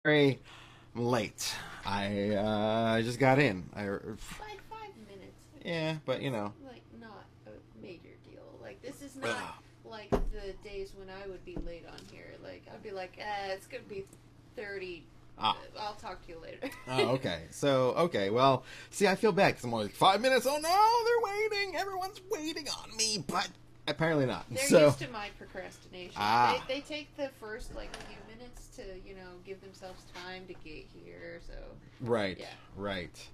Very late. I just got in. By 5 minutes. Yeah, but you know. Like, not a major deal. Like, this is not Ugh. like the days when I would be late on here. Like, I'd be like, it's gonna be 30. Ah. I'll talk to you later. Oh, okay. So, okay. Well, see, I feel bad because I'm like 5 minutes. Oh no, they're waiting. Everyone's waiting on me, but apparently not. They're So, used to my procrastination. They take the first, like, few minutes to, give themselves time to get here, so. right, Yeah. right.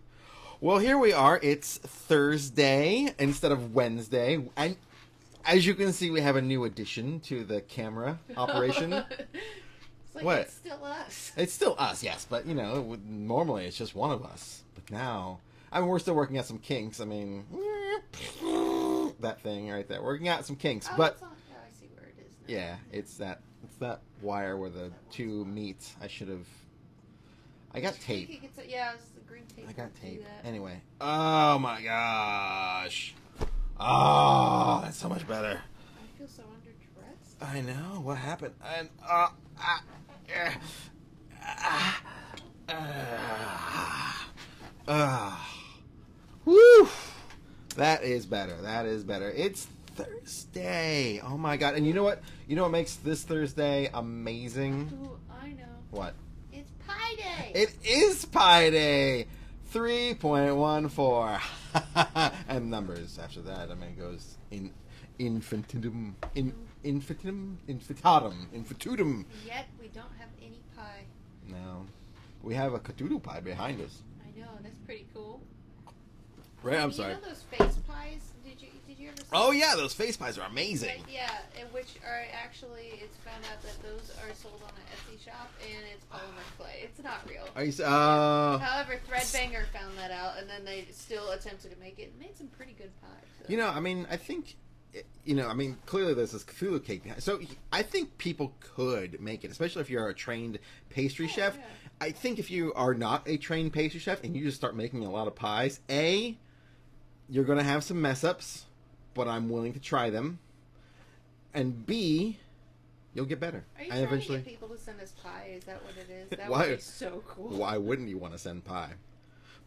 Well, here we are. It's Thursday instead of Wednesday, and as you can see, we have a new addition to the camera operation. It's like, What? it's still us. It's still us, yes, but normally it's just one of us. But now, I mean, we're still working out some kinks. I mean, that thing right there, working out some kinks. Oh, But it's on, I see where it is now. yeah, it's that wire where the two meet. I got tape. Yeah, it's the green tape. I got Do tape. that. Anyway, oh my gosh, oh, that's so much better. I feel so underdressed. I know what happened, and woo! That is better. That is better. It's Thursday. Oh my god! And you know what? You know what makes this Thursday amazing? Ooh, I know. What? It's Pie Day. It is Pi Day. 3.14. And numbers after that. I mean, it goes in infinitum, infitutum. Yet we don't have any pie. No, we have a Cthulhu pie behind us. I know, that's pretty cool. Right, I'm You sorry. know those face pies? Did you ever see? Oh yeah, those face pies are amazing. Like, yeah, and which are actually, it's found out that those are sold on an Etsy shop, and it's polymer clay. It's not real. Are you? However, Threadbanger found that out, and then they still attempted to make it, and made some pretty good pies. So. You know, I mean, I think, clearly there's this Cthulhu cake behind. So I think people could make it, especially if you're a trained pastry chef. Yeah. I think if you are not a trained pastry chef and you just start making a lot of pies, you're going to have some mess ups, but I'm willing to try them. And B, you'll get better. Are you and trying eventually, to get people to send us pie? Is that what it is? That Why? would be so cool. Why wouldn't you want to send pie?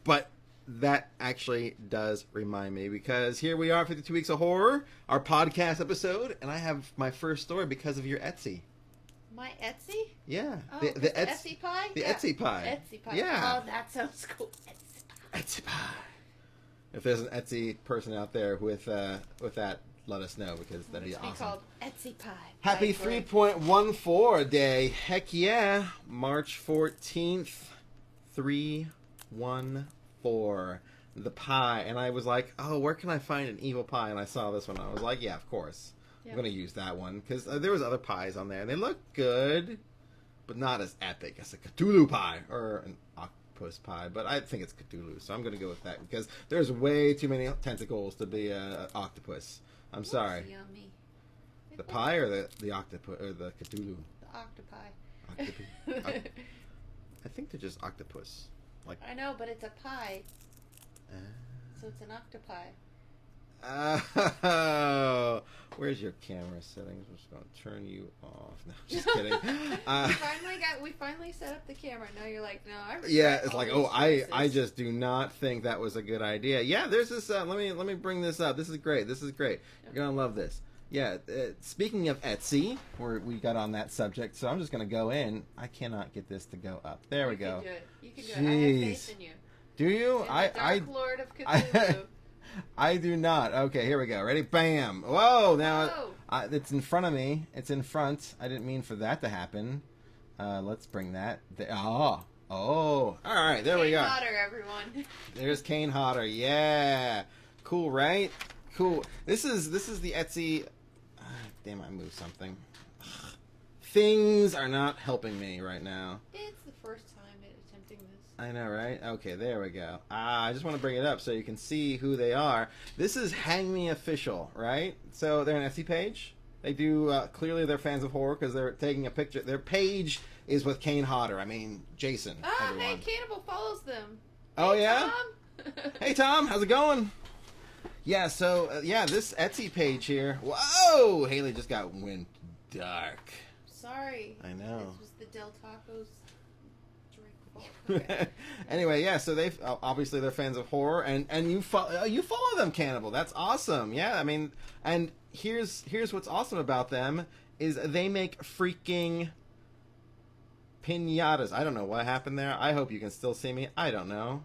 But that actually does remind me, because here we are, 52 Weeks of Horror, our podcast episode, and I have my first story because of your Etsy. My Etsy? Yeah. Oh, the Etsy pie? The Yeah. Etsy pie. Etsy pie. Yeah. Oh, that sounds cool. Etsy pie. Etsy pie. If there's an Etsy person out there with that, let us know, because that'd be It's awesome. called Etsy pie. Happy By Greg. 3.14 day. Heck yeah. March 14th. 314. The pie. And I was like, oh, where can I find an evil pie? And I saw this one. I was like, yeah, of course. Yeah. I'm going to use that one. Because there was other pies on there. And they look good. But not as epic as a Cthulhu pie. Or an octopus pie. But I think it's Cthulhu. So I'm going to go with that. Because there's way too many tentacles to be an octopus. I'm Looks sorry. Yummy. The pie or the octopus or the Cthulhu? The octopi. Octopi. I think they're just octopus. Like. I know, but it's a pie, so it's an octopi. Oh, where's your camera settings? I'm just gonna turn you off. No, just kidding. We finally set up the camera. Now you're like, no, I regret Yeah, it's all like, these oh, I choices. just do not think that was a good idea. Yeah, there's this. Let me bring this up. This is great. This is great. You're gonna love this. Yeah. Speaking of Etsy, we got on that subject, so I'm just gonna go in. I cannot get this to go up. There we go. You can do it. I have faith Jeez. in you. Do you? In the Dark Lord of Cthulhu. I do not. Okay, here we go. Ready? Bam! Whoa! Now Whoa. it's in front of me. It's in front. I didn't mean for that to happen. Let's bring that. Oh. All right. There we Kane go. Hodder, everyone. There's Kane Hodder. Yeah. Cool, right? Cool. This is the Etsy. Damn! I moved something. Things are not helping me right now. It's the first time attempting this. I know, right? Okay, there we go. I just want to bring it up so you can see who they are. This is Hang Me Official, right? So they're an Etsy page. They do, clearly they're fans of horror because they're taking a picture. Their page is with Kane Hodder. I mean, Jason. Ah, everyone. hey, Cannibal follows them. Oh, Hey, yeah? Tom. Hey, Tom, how's it going? Yeah, so, this Etsy page here. Whoa! Haley just went dark. Sorry. I know. This was the Del Tacos Okay. Anyway, yeah. So they obviously they're fans of horror, and you follow them, Cannibal. That's awesome. Yeah, I mean, and here's what's awesome about them is they make freaking pinatas. I don't know what happened there. I hope you can still see me. I don't know.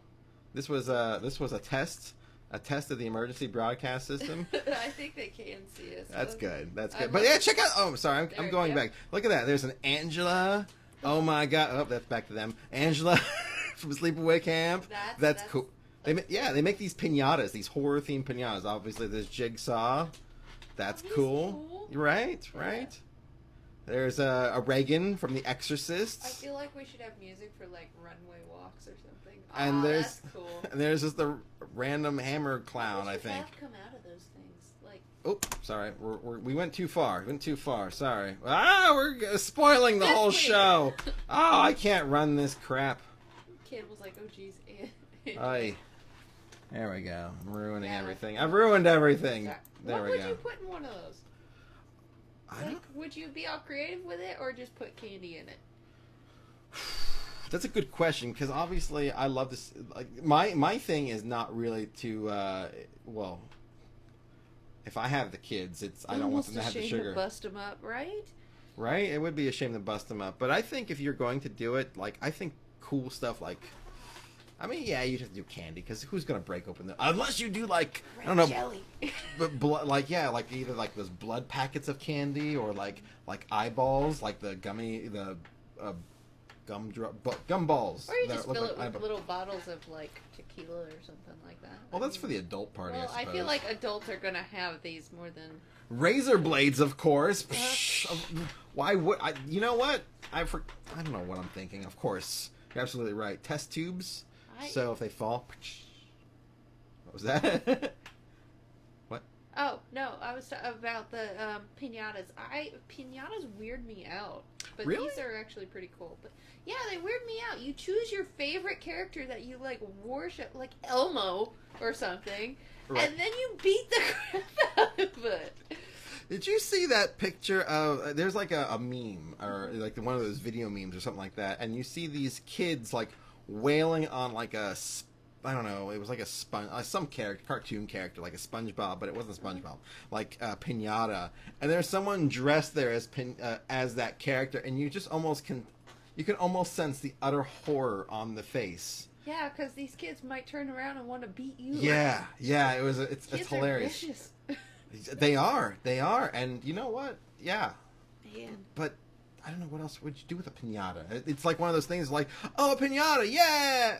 This was a test. A test of the emergency broadcast system. I think they can see us. That's good. That's good. But yeah, check out. Oh, I'm sorry. I'm going back. Look at that. There's an Angela. Oh my God. Oh, that's back to them. Angela from Sleepaway Camp. That's cool. They make these pinatas, these horror themed pinatas. Obviously, there's Jigsaw. That's cool. Right. There's a Reagan from The Exorcist. I feel like we should have music for like runway walks or something. And that's cool. And there's just the random hammer clown. I think. Have come out of those things. Like. Oh, sorry. We went too far. Sorry. We're spoiling the whole show. Oh, I can't run this crap. Kid was like, oh geez. Aye. There we go. I'm ruining everything. I've ruined everything. Sorry. There what we go. would you put in one of those? Would you be all creative with it, or just put candy in it? That's a good question, because obviously I love this. Like my thing is not really to well, if I have the kids, I don't want them to have the sugar. To bust them up, right? Right? It would be a shame to bust them up, but I think if you're going to do it, like I think cool stuff like. I mean, yeah, you'd have to do candy, because who's gonna break open the unless you do like red I don't know, jelly. but like either like those blood packets of candy or like eyeballs, like the gum balls. Or you just fill it with little bottles of like tequila or something like that. Well, that's for the adult party. Well, I feel like adults are gonna have these more than razor blades, of course. Why would I? You know what? I don't know what I'm thinking. Of course, you're absolutely right. Test tubes. So if they fall, what was that? What? Oh no, I was about the pinatas. Pinatas weird me out, but really? These are actually pretty cool. But yeah, they weird me out. You choose your favorite character that you like worship, like Elmo or something, right. And then you beat the crap out of it. Did you see that picture of? There's like a meme or like one of those video memes or something like that, and you see these kids like wailing on like a. I don't know. It was like some cartoon character, like a SpongeBob, but it wasn't SpongeBob. Like Pinata, and there's someone dressed there as that character, and you just you can almost sense the utter horror on the face. Yeah, because these kids might turn around and want to beat you. Yeah. It's hilarious. Kids are vicious. They are, and you know what? Yeah. Man. But I don't know what else would you do with a pinata. It's like one of those things, like a pinata, yeah.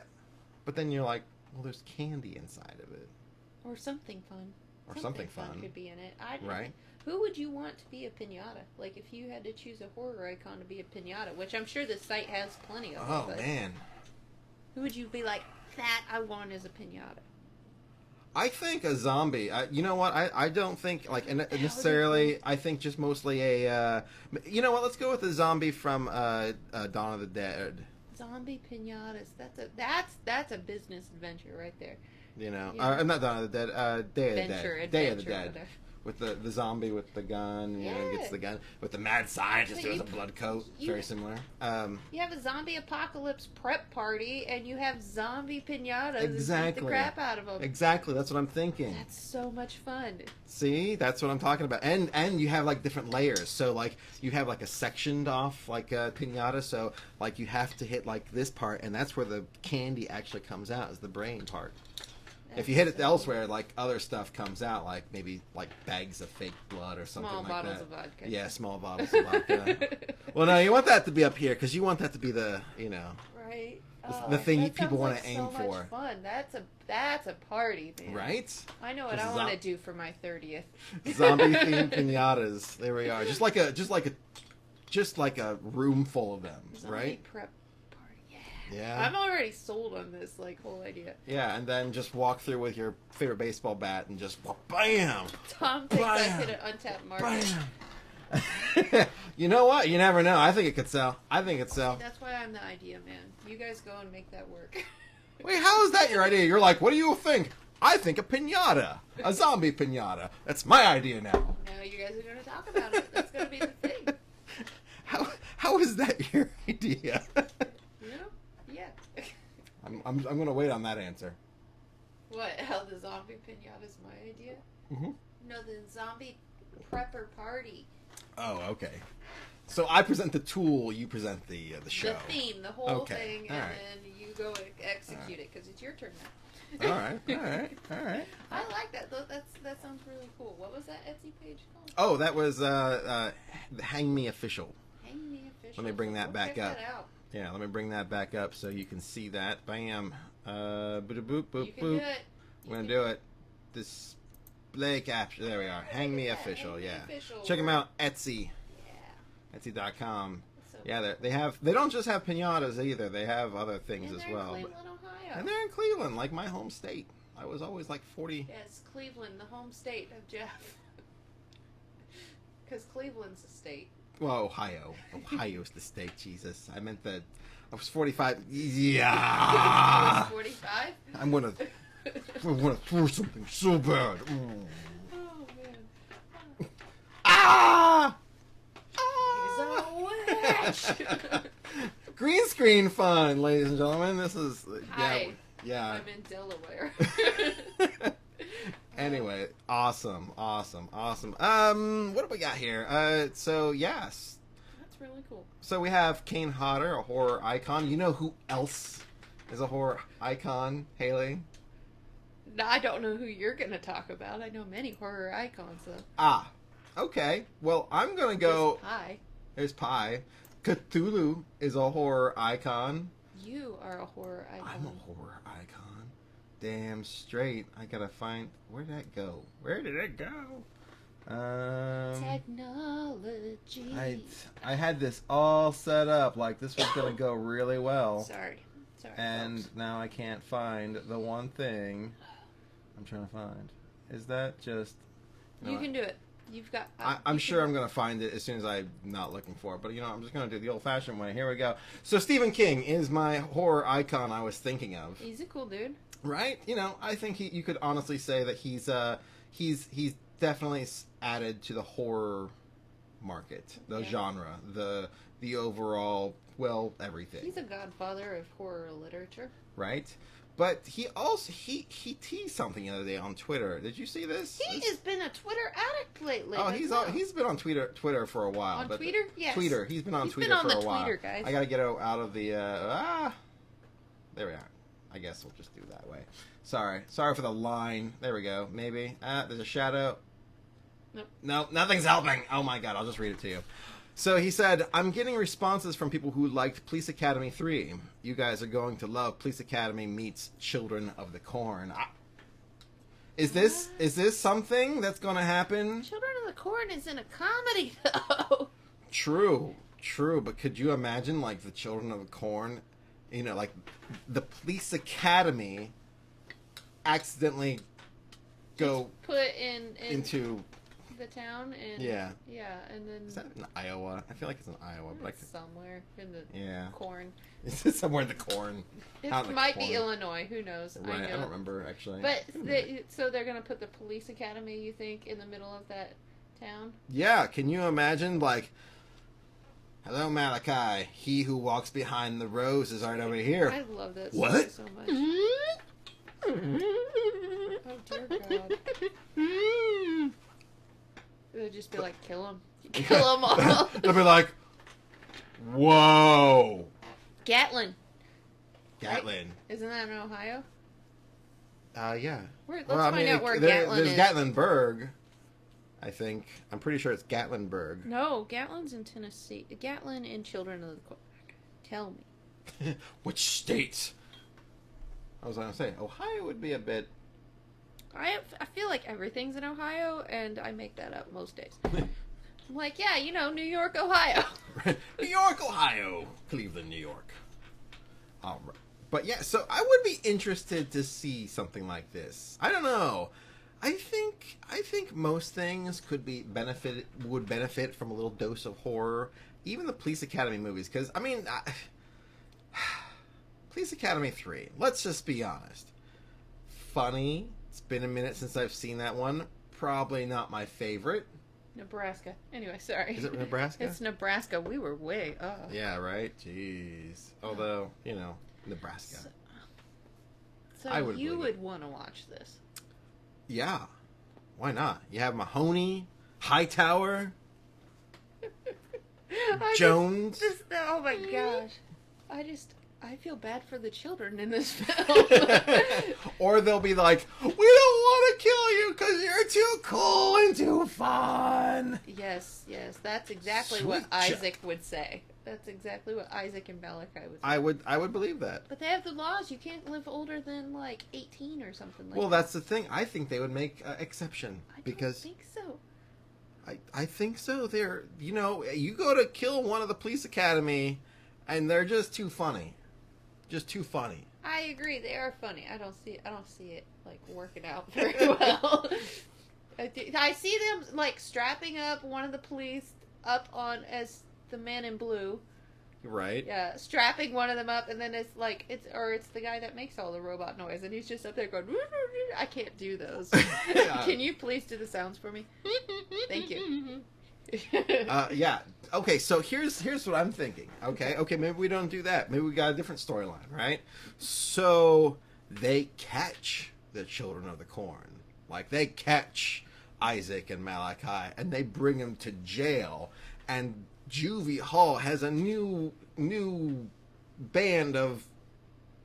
But then you're like. Well, there's candy inside of it. Or something fun. Or something fun could be in it. Right. Who would you want to be a pinata? Like, if you had to choose a horror icon to be a pinata, which I'm sure the site has plenty of. Oh, man. Who would you be like, that I want as a pinata? I think a zombie. You know what? I don't think, like, necessarily, I think just mostly a, you know what? Let's go with the zombie from Dawn of the Dead. Zombie pinatas. That's a business adventure right there. You know, I'm not Dawn of the Dead. Day of the Dead. Day of the Dead. Whatever. With the zombie with the gun, you know, gets the gun with the mad scientist who has a blood coat. Very similar. You have a zombie apocalypse prep party, and you have zombie pinatas. Exactly. And beat the crap out of them. Exactly. That's what I'm thinking. That's so much fun. See, that's what I'm talking about. And you have like different layers. So like you have like a sectioned off like a pinata. So like you have to hit like this part, and that's where the candy actually comes out, is the brain part. If you hit it elsewhere, like other stuff comes out, like maybe like bags of fake blood or something like that. Small bottles of vodka. Yeah, small bottles of vodka. Well, no, you want that to be up here because you want that to be the, you know, right. The thing people want to aim for. Much fun. That's a party, man. Right? I know what I want to do for my 30th. Zombie themed pinatas. There we are. Just like a room full of them, Zombie right? Prep. Yeah. I'm already sold on this whole idea. Yeah, and then just walk through with your favorite baseball bat and just bam. Tom thinks I hit an untapped market. Bam. You know what? You never know. I think it could sell. See, that's why I'm the idea man. You guys go and make that work. Wait, how is that your idea? You're like, what do you think? I think a pinata, a zombie pinata. That's my idea now. Now you guys are going to talk about it. That's going to be the thing. How is that your idea? Yeah. I'm going to wait on that answer. What? How the zombie pinata is my idea? Mm-hmm. No, the zombie prepper party. Oh, okay. So I present the tool, you present the show. The theme, the whole Okay, thing, all and right. then you go execute it because it's your turn now. All right, all right, all right. I like that. That sounds really cool. What was that Etsy page called? Oh, that was Hang Me Official. Hang Me Official. Let me bring that back check up. That out. Yeah, let me bring that back up so you can see that. Bam. Boop, boop, boop, You can do it. I'm going to do it. Display capture. There we are. Hang Me Official, Hang Me yeah. Official. Check them out. Etsy. Yeah. Etsy.com. So Yeah, they don't just have pinatas either. They have other things and as they're well. in Cleveland, Ohio. And they're in Cleveland, like my home state. I was always like 40. Yes, Cleveland, the home state of Jeff. Because Cleveland's a state. Well, Ohio. Ohio's the state, Jesus. I meant that I was 45. Yeah! 45? I'm gonna throw something so bad. Oh, man. Ah! He's a witch! Green screen fun, ladies and gentlemen. This is Hi. yeah. I'm in Delaware. Anyway, awesome. What do we got here? So yes. That's really cool. So we have Kane Hodder, a horror icon. You know who else is a horror icon, Haley? No, I don't know who you're going to talk about. I know many horror icons, though. Ah, okay. Well, I'm gonna go. Hi. There's Pi. Cthulhu is a horror icon. You are a horror icon. I'm a horror icon. Damn straight. I gotta find. Where did that go? Where did it go? Technology. I had this all set up like this was gonna go really well, Sorry, and folks. now I can't find the one thing I'm trying to find. Is that just? You can do it. You've got. I'm sure I'm going to find it as soon as I'm not looking for it. But, I'm just going to do the old-fashioned way. Here we go. So Stephen King is my horror icon I was thinking of. He's a cool dude. Right? I think you could honestly say that he's definitely added to the horror market, the genre, the overall, everything. He's a godfather of horror literature. Right? But he also he teased something the other day on Twitter. Did you see this? He has been a Twitter addict lately. Oh, he's been on Twitter for a while. On but Twitter? Yes. Twitter. He's been on He's Twitter been on for the a while. Twitter, guys. I gotta get out of the there we are. I guess we'll just do it that way. Sorry for the line. There we go. Maybe. There's a shadow. Nope. No, nothing's helping. Oh my god, I'll just read it to you. So he said, I'm getting responses from people who liked Police Academy 3. You guys are going to love Police Academy meets Children of the Corn. Is this something that's going to happen? Children of the Corn is in a comedy, though. True. But could you imagine, like, the Children of the Corn, like, the Police Academy accidentally go put into the town and yeah, and then is that in Iowa? I feel like it's in Iowa, but it's somewhere in the corn. It's somewhere in the corn. It Out in the might corn. be Illinois. Who knows? Right, I know. don't remember actually. But so they're gonna put the police academy, you think, in the middle of that town? Yeah, can you imagine, like, hello Malachi, he who walks behind the rose is right over here. I love that What? so much. Oh dear God. They'll just be like, kill him. Kill them all. They'll be like, whoa. Gatlin. Gatlin. Isn't that in Ohio? Yeah. Let's find out where Gatlin there's is. Gatlinburg, I think. I'm pretty sure it's Gatlinburg. No, Gatlin's in Tennessee. Gatlin in Children of the Corn. Tell me. Which state? I was going to say, Ohio would be a bit... I feel like everything's in Ohio, and I make that up most days. I'm like, yeah, New York, Ohio. New York, Ohio. Cleveland, New York. All right. But yeah, so I would be interested to see something like this. I don't know. I think most things would benefit from a little dose of horror. Even the Police Academy movies, because Police Academy 3. Let's just be honest. Funny. It's been a minute since I've seen that one. Probably not my favorite. Nebraska. Anyway, sorry. Is it Nebraska? It's Nebraska. We were way up. Yeah, right? Jeez. Although, Nebraska. So I would you believe would want to watch this. Yeah. Why not? You have Mahoney, Hightower, Jones. Oh my gosh. I feel bad for the children in this film. Or they'll be like, we don't want to kill you because you're too cool and too fun. Yes, that's exactly Sweet what Isaac would say. That's exactly what Isaac and Malachi would say. I would believe that. But they have the laws. You can't live older than like 18 or something like Well, that. that's the thing. I think they would make an exception. I don't because think so. I think so. They're, you go to kill one of the police academy and they're just too funny. Just too funny. I agree. They are funny. I don't see it like working out very well. I see them like strapping up one of the police up on as the man in blue. Right. Yeah, strapping one of them up, and then it's the guy that makes all the robot noise, and he's just up there going. I can't do those. Can you please do the sounds for me? Thank you. Yeah. Okay, so here's what I'm thinking. Okay, maybe we don't do that. Maybe we got a different storyline, right? So they catch the Children of the Corn. Like, they catch Isaac and Malachi, and they bring them to jail. And Juvie Hall has a new band of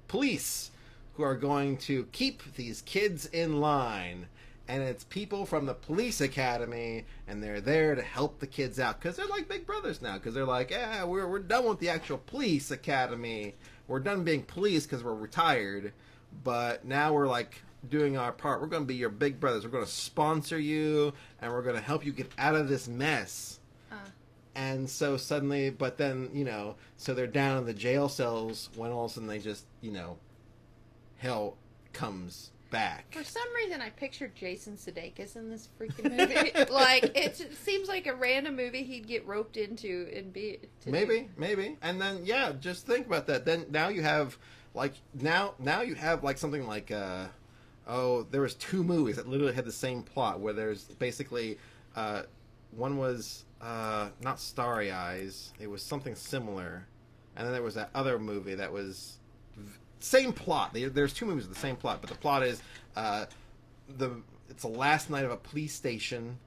police who are going to keep these kids in line. And it's people from the police academy, and they're there to help the kids out because they're like big brothers now. Because they're like, yeah, we're done with the actual police academy. We're done being police because we're retired, but now we're like doing our part. We're going to be your big brothers. We're going to sponsor you, and we're going to help you get out of this mess. And so suddenly, but then so they're down in the jail cells when all of a sudden they just hell comes back. For some reason, I pictured Jason Sudeikis in this freaking movie. Like, it seems like a random movie he'd get roped into and be. Maybe. And then, yeah, just think about that. Then now you have, like, now you have, like, something like, there was 2 movies that literally had the same plot, where there's basically, one was, not Starry Eyes, it was something similar, and then there was that other movie that was same plot. There's 2 movies with the same plot, but the plot is it's the last night of a police station,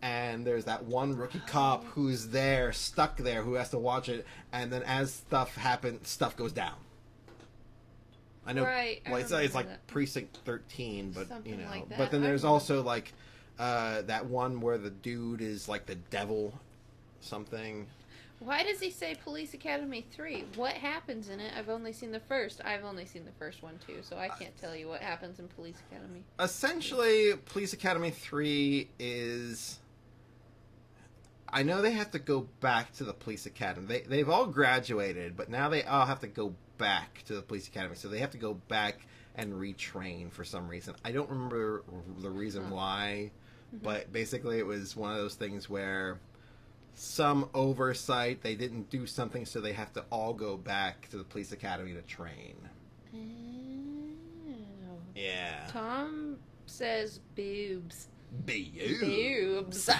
and there's that one rookie cop who's there, stuck there, who has to watch it, and then as stuff happens, stuff goes down. I know, right? Well, it's like that. Precinct 13, but something like that. But then there's also like that one where the dude is like the devil, something. Why does he say Police Academy 3? What happens in it? I've only seen the first. I've only seen the first one, too, so I can't tell you what happens in Police Academy. Essentially, Police Academy 3 is... I know they have to go back to the Police Academy. They've all graduated, but now they all have to go back to the Police Academy. So they have to go back and retrain for some reason. I don't remember the reason why, but basically it was one of those things where... some oversight, they didn't do something, so they have to all go back to the police academy to train. Oh. Yeah. Tom says boobs. Boobs.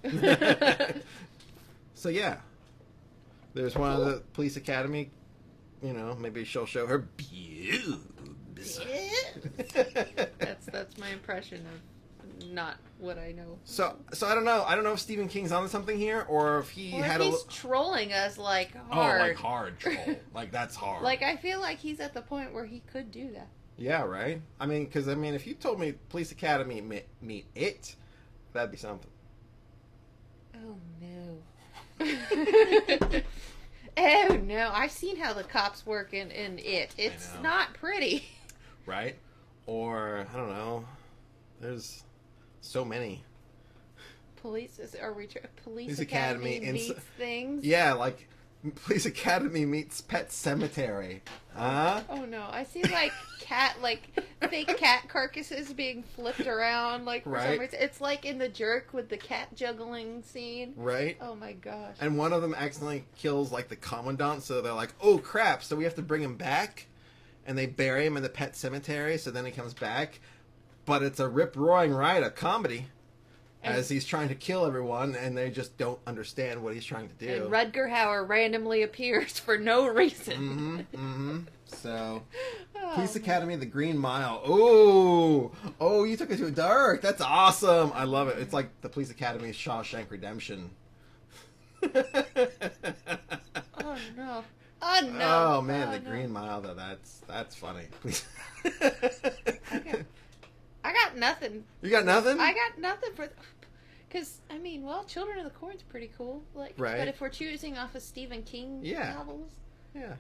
Boobs. So yeah, there's one of the police academy, maybe she'll show her boobs. That's my impression of not what I know. So I don't know. I don't know if Stephen King's on something here, or if he had he's trolling us like hard. Oh, like hard troll. Like that's hard. Like I feel like he's at the point where he could do that. Yeah, right. I mean, because if you told me Police Academy meet it, that'd be something. Oh no. Oh no! I've seen how the cops work in it. It's not pretty. Right? Or I don't know. There's so many. Police Academy meets things. Yeah, like Police Academy meets Pet Sematary. Huh? Oh no! I see like fake cat carcasses being flipped around for some reason. It's like in The Jerk with the cat juggling scene. Right. Oh my gosh. And one of them accidentally kills like the commandant, so they're like, "Oh crap!" So we have to bring him back, and they bury him in the Pet Cemetery. So then he comes back. But it's a rip-roaring ride, a comedy, as he's trying to kill everyone, and they just don't understand what he's trying to do. And Rutger Hauer randomly appears for no reason. So, Police Academy, The Green Mile. Oh, you took it too dark. That's awesome. I love it. It's like the Police Academy's Shawshank Redemption. Oh no. Oh no. Oh man, oh, The no. Green Mile though. That's funny. Please. I got nothing. You got nothing? I got nothing for. Because I mean, well, Children of the Corn's pretty cool. Like, Right. But if we're choosing off of Stephen King Yeah. novels, Yeah.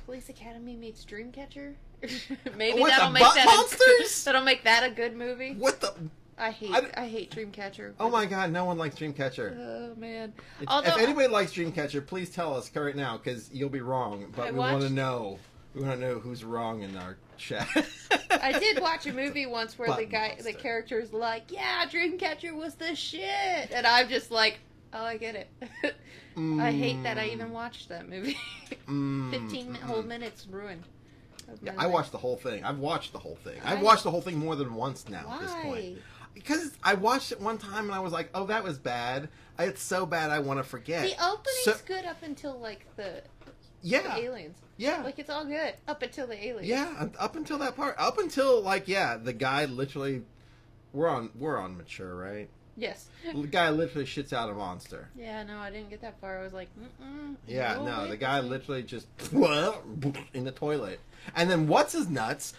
Police Academy meets Dreamcatcher. Maybe What, that'll the make butt that monsters? that'll make that a good movie. What the? I hate Dreamcatcher. Oh my God! No one likes Dreamcatcher. Oh man. If anybody likes Dreamcatcher, please tell us right now, because you'll be wrong. But we want to know. We want to know who's wrong in our chat. I did watch a movie once where Butt the monster. character's like, "Yeah, Dreamcatcher was the shit," and I'm just like, "Oh, I get it." I hate that I even watched that movie. 15 whole minutes ruined. Yeah, I watched the whole thing. I've watched the whole thing. I've Why? watched the whole thing more than once now at this point. Why? Because I watched it one time and I was like, "Oh, that was bad. It's so bad I want to forget." The opening's So- good up until like the Yeah, aliens. yeah, Like it's all good up until the aliens. yeah. Up until that part, up until the guy literally. We're on mature, right? Yes. The guy literally shits out a monster. Yeah, no, I didn't get that far. I was like, Yeah, no, wait, the guy literally just in the toilet. And then what's his nuts?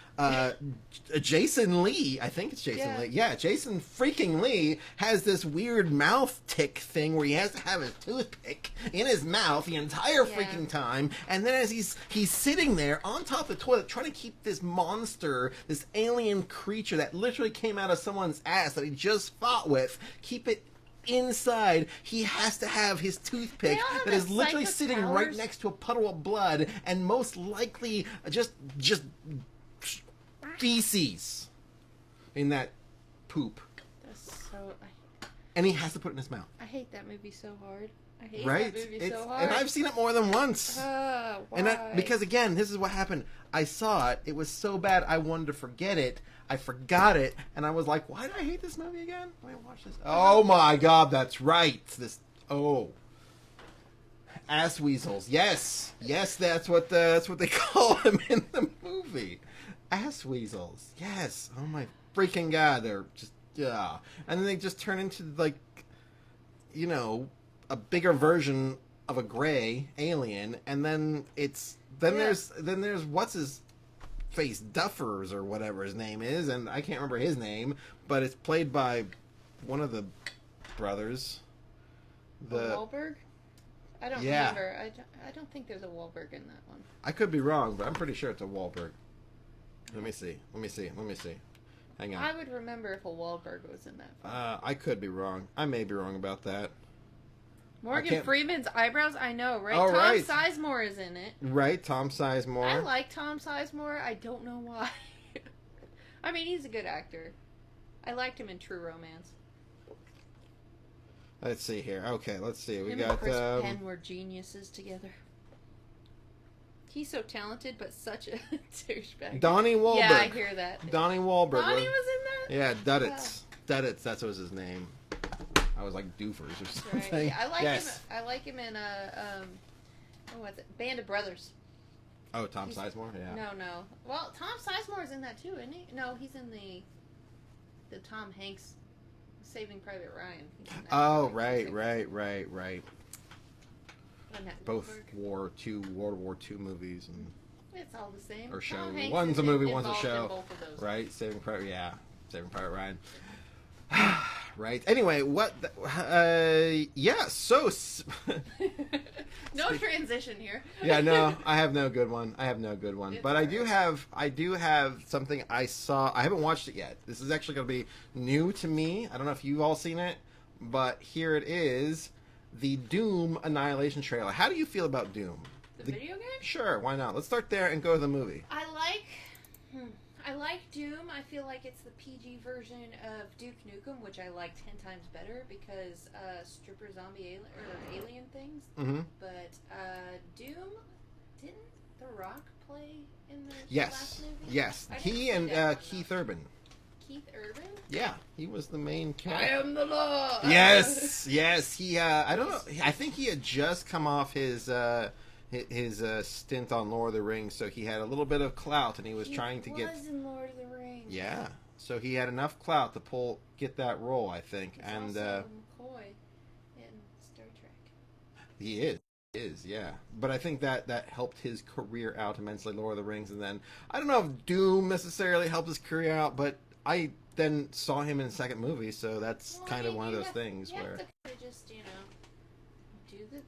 Jason Lee, I think it's Jason Lee. Yeah, Jason freaking Lee has this weird mouth tick thing where he has to have his toothpick in his mouth the entire freaking time. And then as he's sitting there on top of the toilet trying to keep this monster, this alien creature that literally came out of someone's ass that he just fought with, keep it inside, he has to have his toothpick They all have that the is literally psychic sitting right powers. next to a puddle of blood and most likely just feces in that poop, That's so. and he has to put it in his mouth. I hate that movie so hard. I hate Right? that movie It's- so hard. and I've seen it more than once. Why? And because again, this is what happened. I saw it. It was so bad. I wanted to forget it. I forgot it, and I was like, "Why did I hate this movie again? Let me watch this." Oh my God, that's right. Ass weasels. Yes, that's what they call them in the movie. Ass weasels. Yes. Oh my freaking God, they're just and then they just turn into like, a bigger version of a gray alien, and then there's what's his face, Duffers or whatever his name is, and I can't remember his name, but it's played by one of the brothers. Wahlberg? I don't Yeah. remember. I don't think there's a Wahlberg in that one. I could be wrong, but I'm pretty sure it's a Wahlberg. Let me see. Hang on. I would remember if a Wahlberg was in that film. I could be wrong. I may be wrong about that. Morgan can't- Freeman's eyebrows, I know, right? Oh, Tom right. Sizemore is in it. Right, Tom Sizemore. I like Tom Sizemore. I don't know why. I mean, he's a good actor. I liked him in True Romance. Let's see here. Okay, let's see. We Him got and Chris Penn were geniuses together. He's so talented, but such a douchebag. Donnie Wahlberg. Yeah, I hear that. Donnie Wahlberg. Donnie was in that? Yeah, Duddits. Duddits, that was his name. I was like Doofers or something. Right. I like yes. him. I like him in what's it? Band of Brothers. Oh, Tom He's- Sizemore. Yeah. No. Well, Tom Sizemore's in that too, isn't he? No, he's in the Tom Hanks Saving Private Ryan. He's in that. Oh, right. And that Both Wahlberg. World War II movies, and It's all the same. or show. Tom Hanks One's is a movie, involved one's a in show. both of those. Right, Saving Private Ryan. Right. Anyway, so No transition here. yeah, no, I have no good one. It's But I do have something I saw. I haven't watched it yet. This is actually going to be new to me. I don't know if you've all seen it, but here it is, the Doom Annihilation trailer. How do you feel about Doom? The video game? Sure, why not? Let's start there and go to the movie. I like Doom. I feel like it's the PG version of Duke Nukem, which I like 10 times better because stripper zombie alien things. Mm-hmm. But Doom, didn't The Rock play in the Yes, last movie? yes. I didn't He see and that one, Keith though. Urban. Keith Urban? Yeah, he was the main I character. am the law. Yes. He. I don't know. I think he had just come off his his stint on Lord of the Rings, so he had a little bit of clout, and he was trying to get. He was in Lord of the Rings. Yeah, so he had enough clout to get that role, I think, He's and also McCoy in Star Trek. he is, yeah. But I think that helped his career out immensely, Lord of the Rings, and then I don't know if Doom necessarily helped his career out, but I then saw him in the second movie, so that's kind of one of those things you where. have to just, do the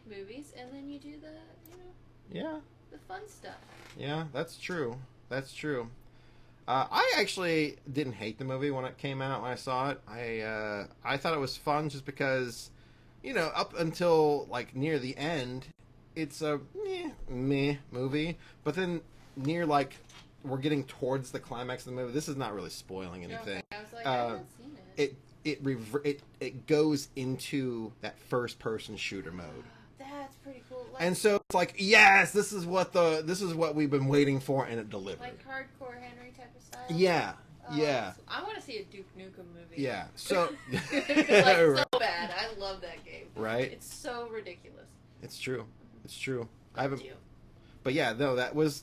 movies, and then you do the, Yeah. the fun stuff. Yeah, that's true. That's true. I actually didn't hate the movie when it came out. When I saw it, I thought it was fun just because, up until like near the end, it's a meh movie. But then near like we're getting towards the climax of the movie. This is not really spoiling anything. Okay. I was like, I haven't seen it. It goes into that first person shooter mode. That's pretty cool. Like, And so it's like, yes, this is what we've been waiting for, and it delivered. like hardcore Henry type of style. Yeah, yeah, So I want to see a Duke Nukem movie. yeah. So, Like so bad. I love that game. right? It's so ridiculous. It's true. It's true. I Loved haven't, you. but yeah, no, that was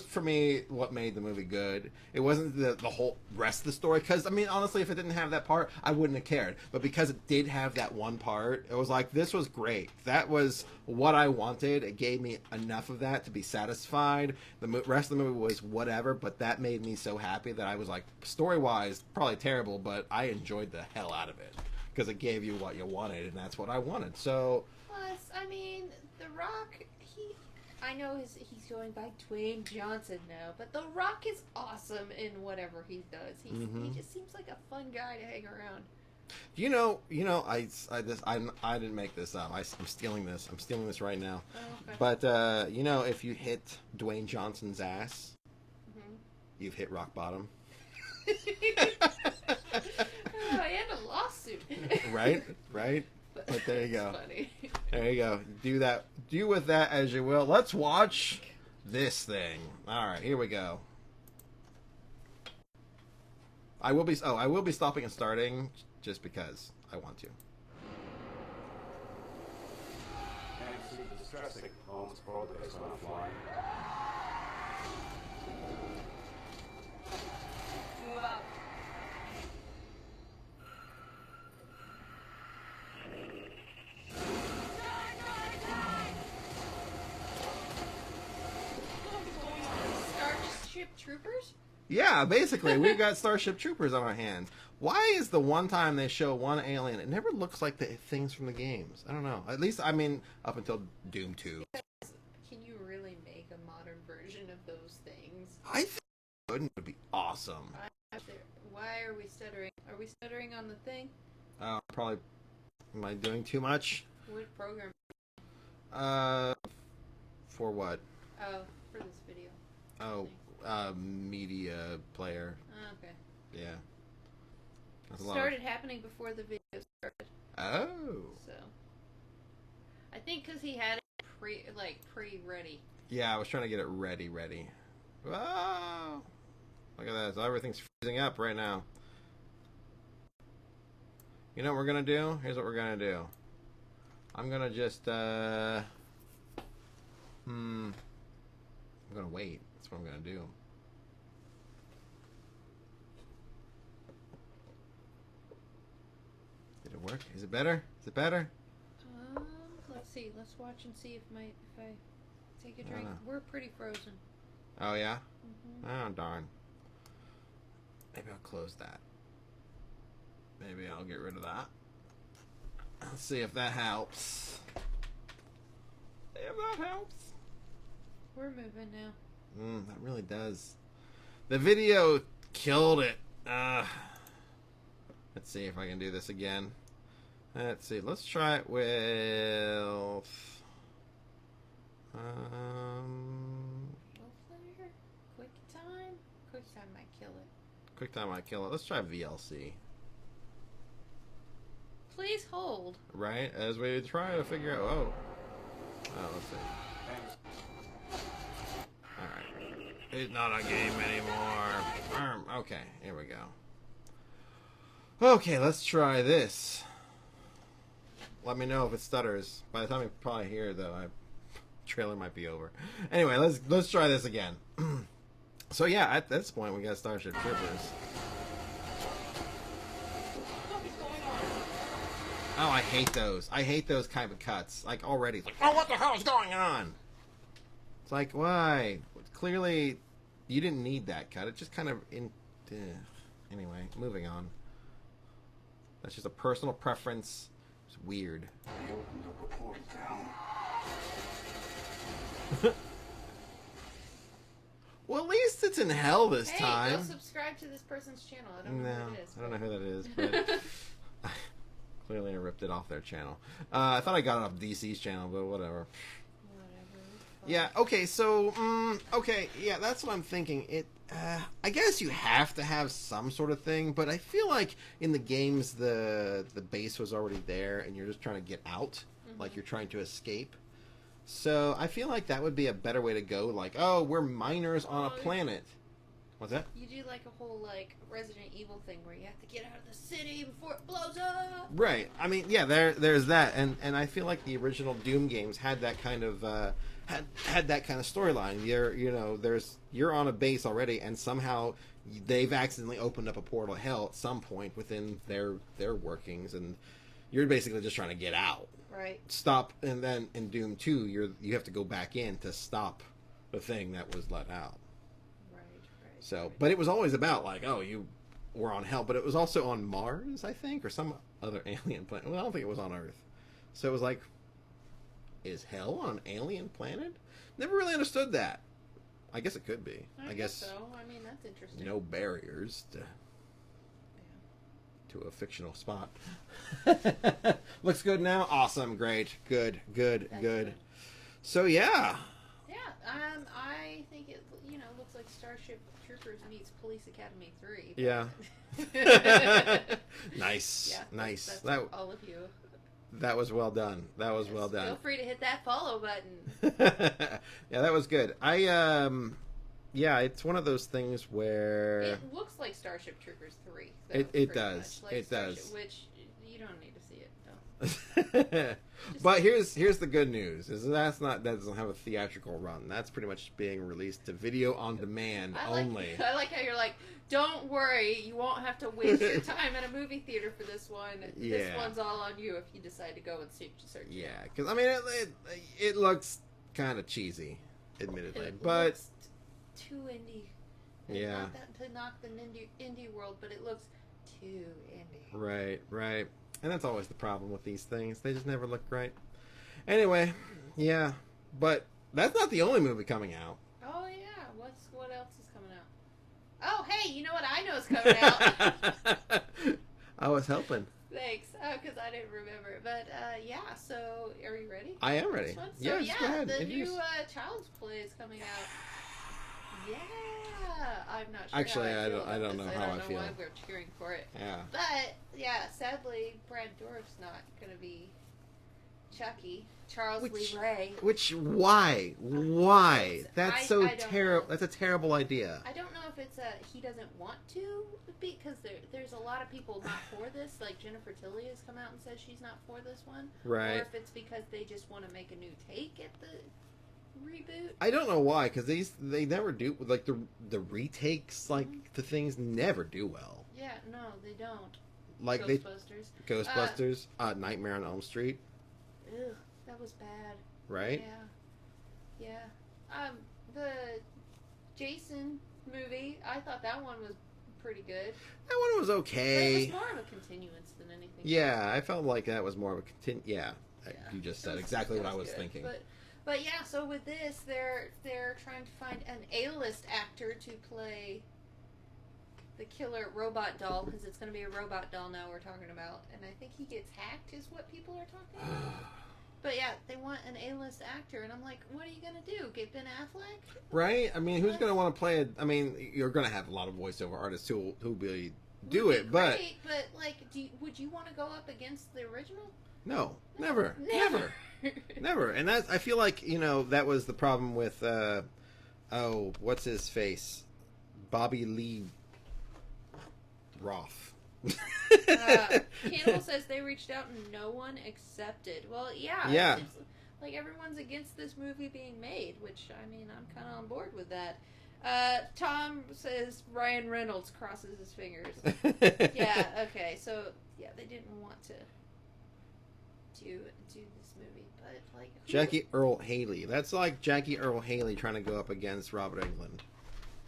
for me what made the movie good. It wasn't the whole rest of the story, because I mean, honestly, if it didn't have that part, I wouldn't have cared. But because it did have that one part, it was like, this was great. That was what I wanted. It gave me enough of that to be satisfied. The rest of the movie was whatever, but that made me so happy that I was like, story wise, probably terrible, but I enjoyed the hell out of it because it gave you what you wanted, and that's what I wanted. So. Plus, I mean, The Rock, I know he's going by Dwayne Johnson now, but The Rock is awesome in whatever he does. He just seems like a fun guy to hang around. I didn't make this up. I'm stealing this. I'm stealing this right now. Oh, okay. But if you hit Dwayne Johnson's ass, you've hit rock bottom. Oh, I had a lawsuit. Right. But there you go. Funny. There you go. Do with that as you will. Let's watch this thing. All right, here we go. I will be stopping and starting just because I want to. And see the distressing homes progress on flying. Move up. Starship Troopers? Yeah, basically, we've got Starship Troopers on our hands. Why is the one time they show one alien, it never looks like the things from the games? I don't know. At least, I mean, up until Doom 2. Can you really make a modern version of those things? I think it would be awesome. Why are we stuttering? Are we stuttering on the thing? Probably, am I doing too much? What program? For what? Oh, for this video. Oh, media player. Oh, okay. Yeah. That's It a lot started happening before the video started. Oh. So, I think because he had it pre-ready. Yeah, I was trying to get it ready. Wow. Look at that. So everything's freezing up right now. You know what we're going to do? Here's what we're going to do. I'm going to just, I'm going to wait. That's what I'm going to do. Did it work? Is it better? Is it better? Let's see. Let's watch and see if I take a drink. know. We're pretty frozen. Oh, yeah? Mm-hmm. Oh, darn. Maybe I'll close that. Maybe I'll get rid of that. Let's see if that helps. If that helps. We're moving now. That really does. The video killed it. Let's see if I can do this again. Let's see. Let's try it with... Multiplayer? QuickTime? QuickTime might kill it. QuickTime might kill it. Let's try VLC. Please hold. Right? As we try to figure out... Oh, let's see. Alright. It's not a game anymore. Okay, here we go. Okay, let's try this. Let me know if it stutters. By the time you probably hear it, though, I trailer might be over. Anyway, let's try this again. So yeah, at this point we got Starship Troopers. Oh, I hate those. I hate those kind of cuts. Like already, it's like, oh, what the hell is going on? It's like, why? Clearly, you didn't need that cut. It just kind of Anyway, moving on. That's just a personal preference. It's weird. They opened up a portal down. Well, at least it's in hell this Hey, time. go subscribe to this person's channel. I don't know No, who it is. I don't know who that is, but clearly I ripped it off their channel. I thought I got it off DC's channel, but whatever. Yeah. Okay. So. Okay. Yeah. That's what I'm thinking. I guess you have to have some sort of thing, but I feel like in the games the base was already there, and you're just trying to get out, like you're trying to escape. So I feel like that would be a better way to go. Like, oh, we're miners on a planet. What's that? You do like a whole like Resident Evil thing where you have to get out of the city before it blows up. Right. I mean, yeah. There's that, and I feel like the original Doom games had that kind of had that kind of storyline. You're on a base already, and somehow they've accidentally opened up a portal to hell at some point within their workings, and you're basically just trying to get out. Right. Stop, and then in Doom 2, you have to go back in to stop the thing that was let out. Right. So, but it was always about like, oh, you were on hell, but it was also on Mars, I think, or some other alien planet. Well, I don't think it was on Earth. So it was like, is hell on an alien planet? Never really understood that. I guess it could be. I guess so. I mean, that's interesting. No barriers to a fictional spot. Looks good now. Awesome. Great. Good. That's good. So yeah. Yeah. I think it looks like Starship Troopers meets Police Academy 3. Yeah. Nice. Yeah. Nice. That's That all of you. That was well done. That was well done. Feel free to hit that follow button. Yeah, that was good. Yeah, it's one of those things where It looks like Starship Troopers 3. It does. Like it does. Which you don't need to see it. Don't. But here's the good news: is that doesn't have a theatrical run. That's pretty much being released to video on demand only. I like how you're like, don't worry, you won't have to waste your time at a movie theater for this one. Yeah. This one's all on you if you decide to go and search. Yeah, because I mean, it looks kind of cheesy, admittedly, It but looks too indie. Yeah. Not that to knock the indie world, but it looks too indie. Right. And that's always the problem with these things. They just never look right. Anyway, yeah. But that's not the only movie coming out. Oh yeah, what else is coming out? Oh hey, you know what I know is coming out? I was helping. Thanks. Because I didn't remember. But yeah. So are you ready? I am ready. So Yeah, yeah, go ahead. the Introduce. new Child's Play is coming out. Yeah, I'm not sure. Actually, how I don't know how I I don't know feel. why we're cheering for it. Yeah. But yeah, sadly, Brad Dourif's not going to be Chucky. Charles Lee Ray. Why? Why? That's I so don't terrible. know. That's a terrible idea. I don't know if it's he doesn't want to, because there's a lot of people not for this. Like Jennifer Tilly has come out and said she's not for this one. Right. Or if it's because they just want to make a new take at the reboot. I don't know why, because they never do, like the retakes, like the things never do well. Yeah, no, they don't. Like Ghostbusters. Nightmare on Elm Street. Ugh, that was bad. Right. Yeah. The Jason movie, I thought that one was pretty good. That one was But okay. it was more of a continuance than anything. Yeah, I felt like that was more of a Yeah, Yeah. you just It said was- exactly it what I was good. thinking. But yeah, so with this, they're trying to find an A-list actor to play the killer robot doll, because it's going to be a robot doll now we're talking about, and I think he gets hacked is what people are talking about. But yeah, they want an A-list actor, and I'm like, what are you going to do? Get Ben Affleck? Right? I mean, who's going to want to play it? I mean, you're going to have a lot of voiceover artists who really do Would be it, but great, but like, would you want to go up against the original? no, never. And I feel like, that was the problem with what's his face, Bobby Lee Roth. Cannibal says they reached out and no one accepted. Well, yeah. Yeah. Like, everyone's against this movie being made, which, I mean, I'm kind of on board with that. Tom says Ryan Reynolds crosses his fingers. Yeah, okay, so, yeah, they didn't want to do this movie, but, like... Jackie Earl Haley. That's like Jackie Earl Haley trying to go up against Robert Englund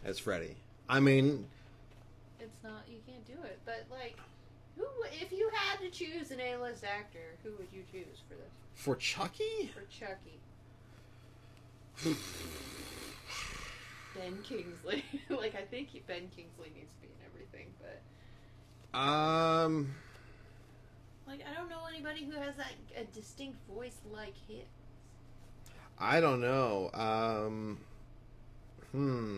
as Freddy. I mean... It's not, you can't do it, but, like, who, if you had to choose an A-list actor, who would you choose for this? For Chucky? For Chucky. Ben Kingsley. Like, I think Ben Kingsley needs to be in everything, but... Like, I don't know anybody who has, like, a distinct voice like his. I don't know. Who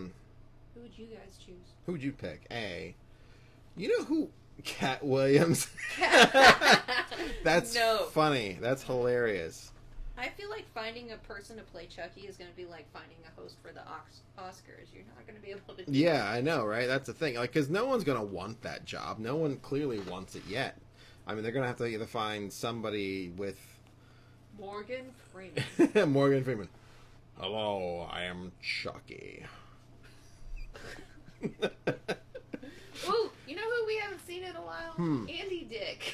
would you guys choose? Who would you pick? You know who? Cat Williams. That's funny. That's hilarious. I feel like finding a person to play Chucky is going to be like finding a host for the Oscars. You're not going to be able to do Yeah, I know, right? That's the thing. Like, because no one's going to want that job. No one clearly wants it yet. I mean, they're going to have to either find somebody with... Morgan Freeman. Morgan Freeman. Hello, I am Chucky. Ooh, you know who we haven't seen in a while? Andy Dick.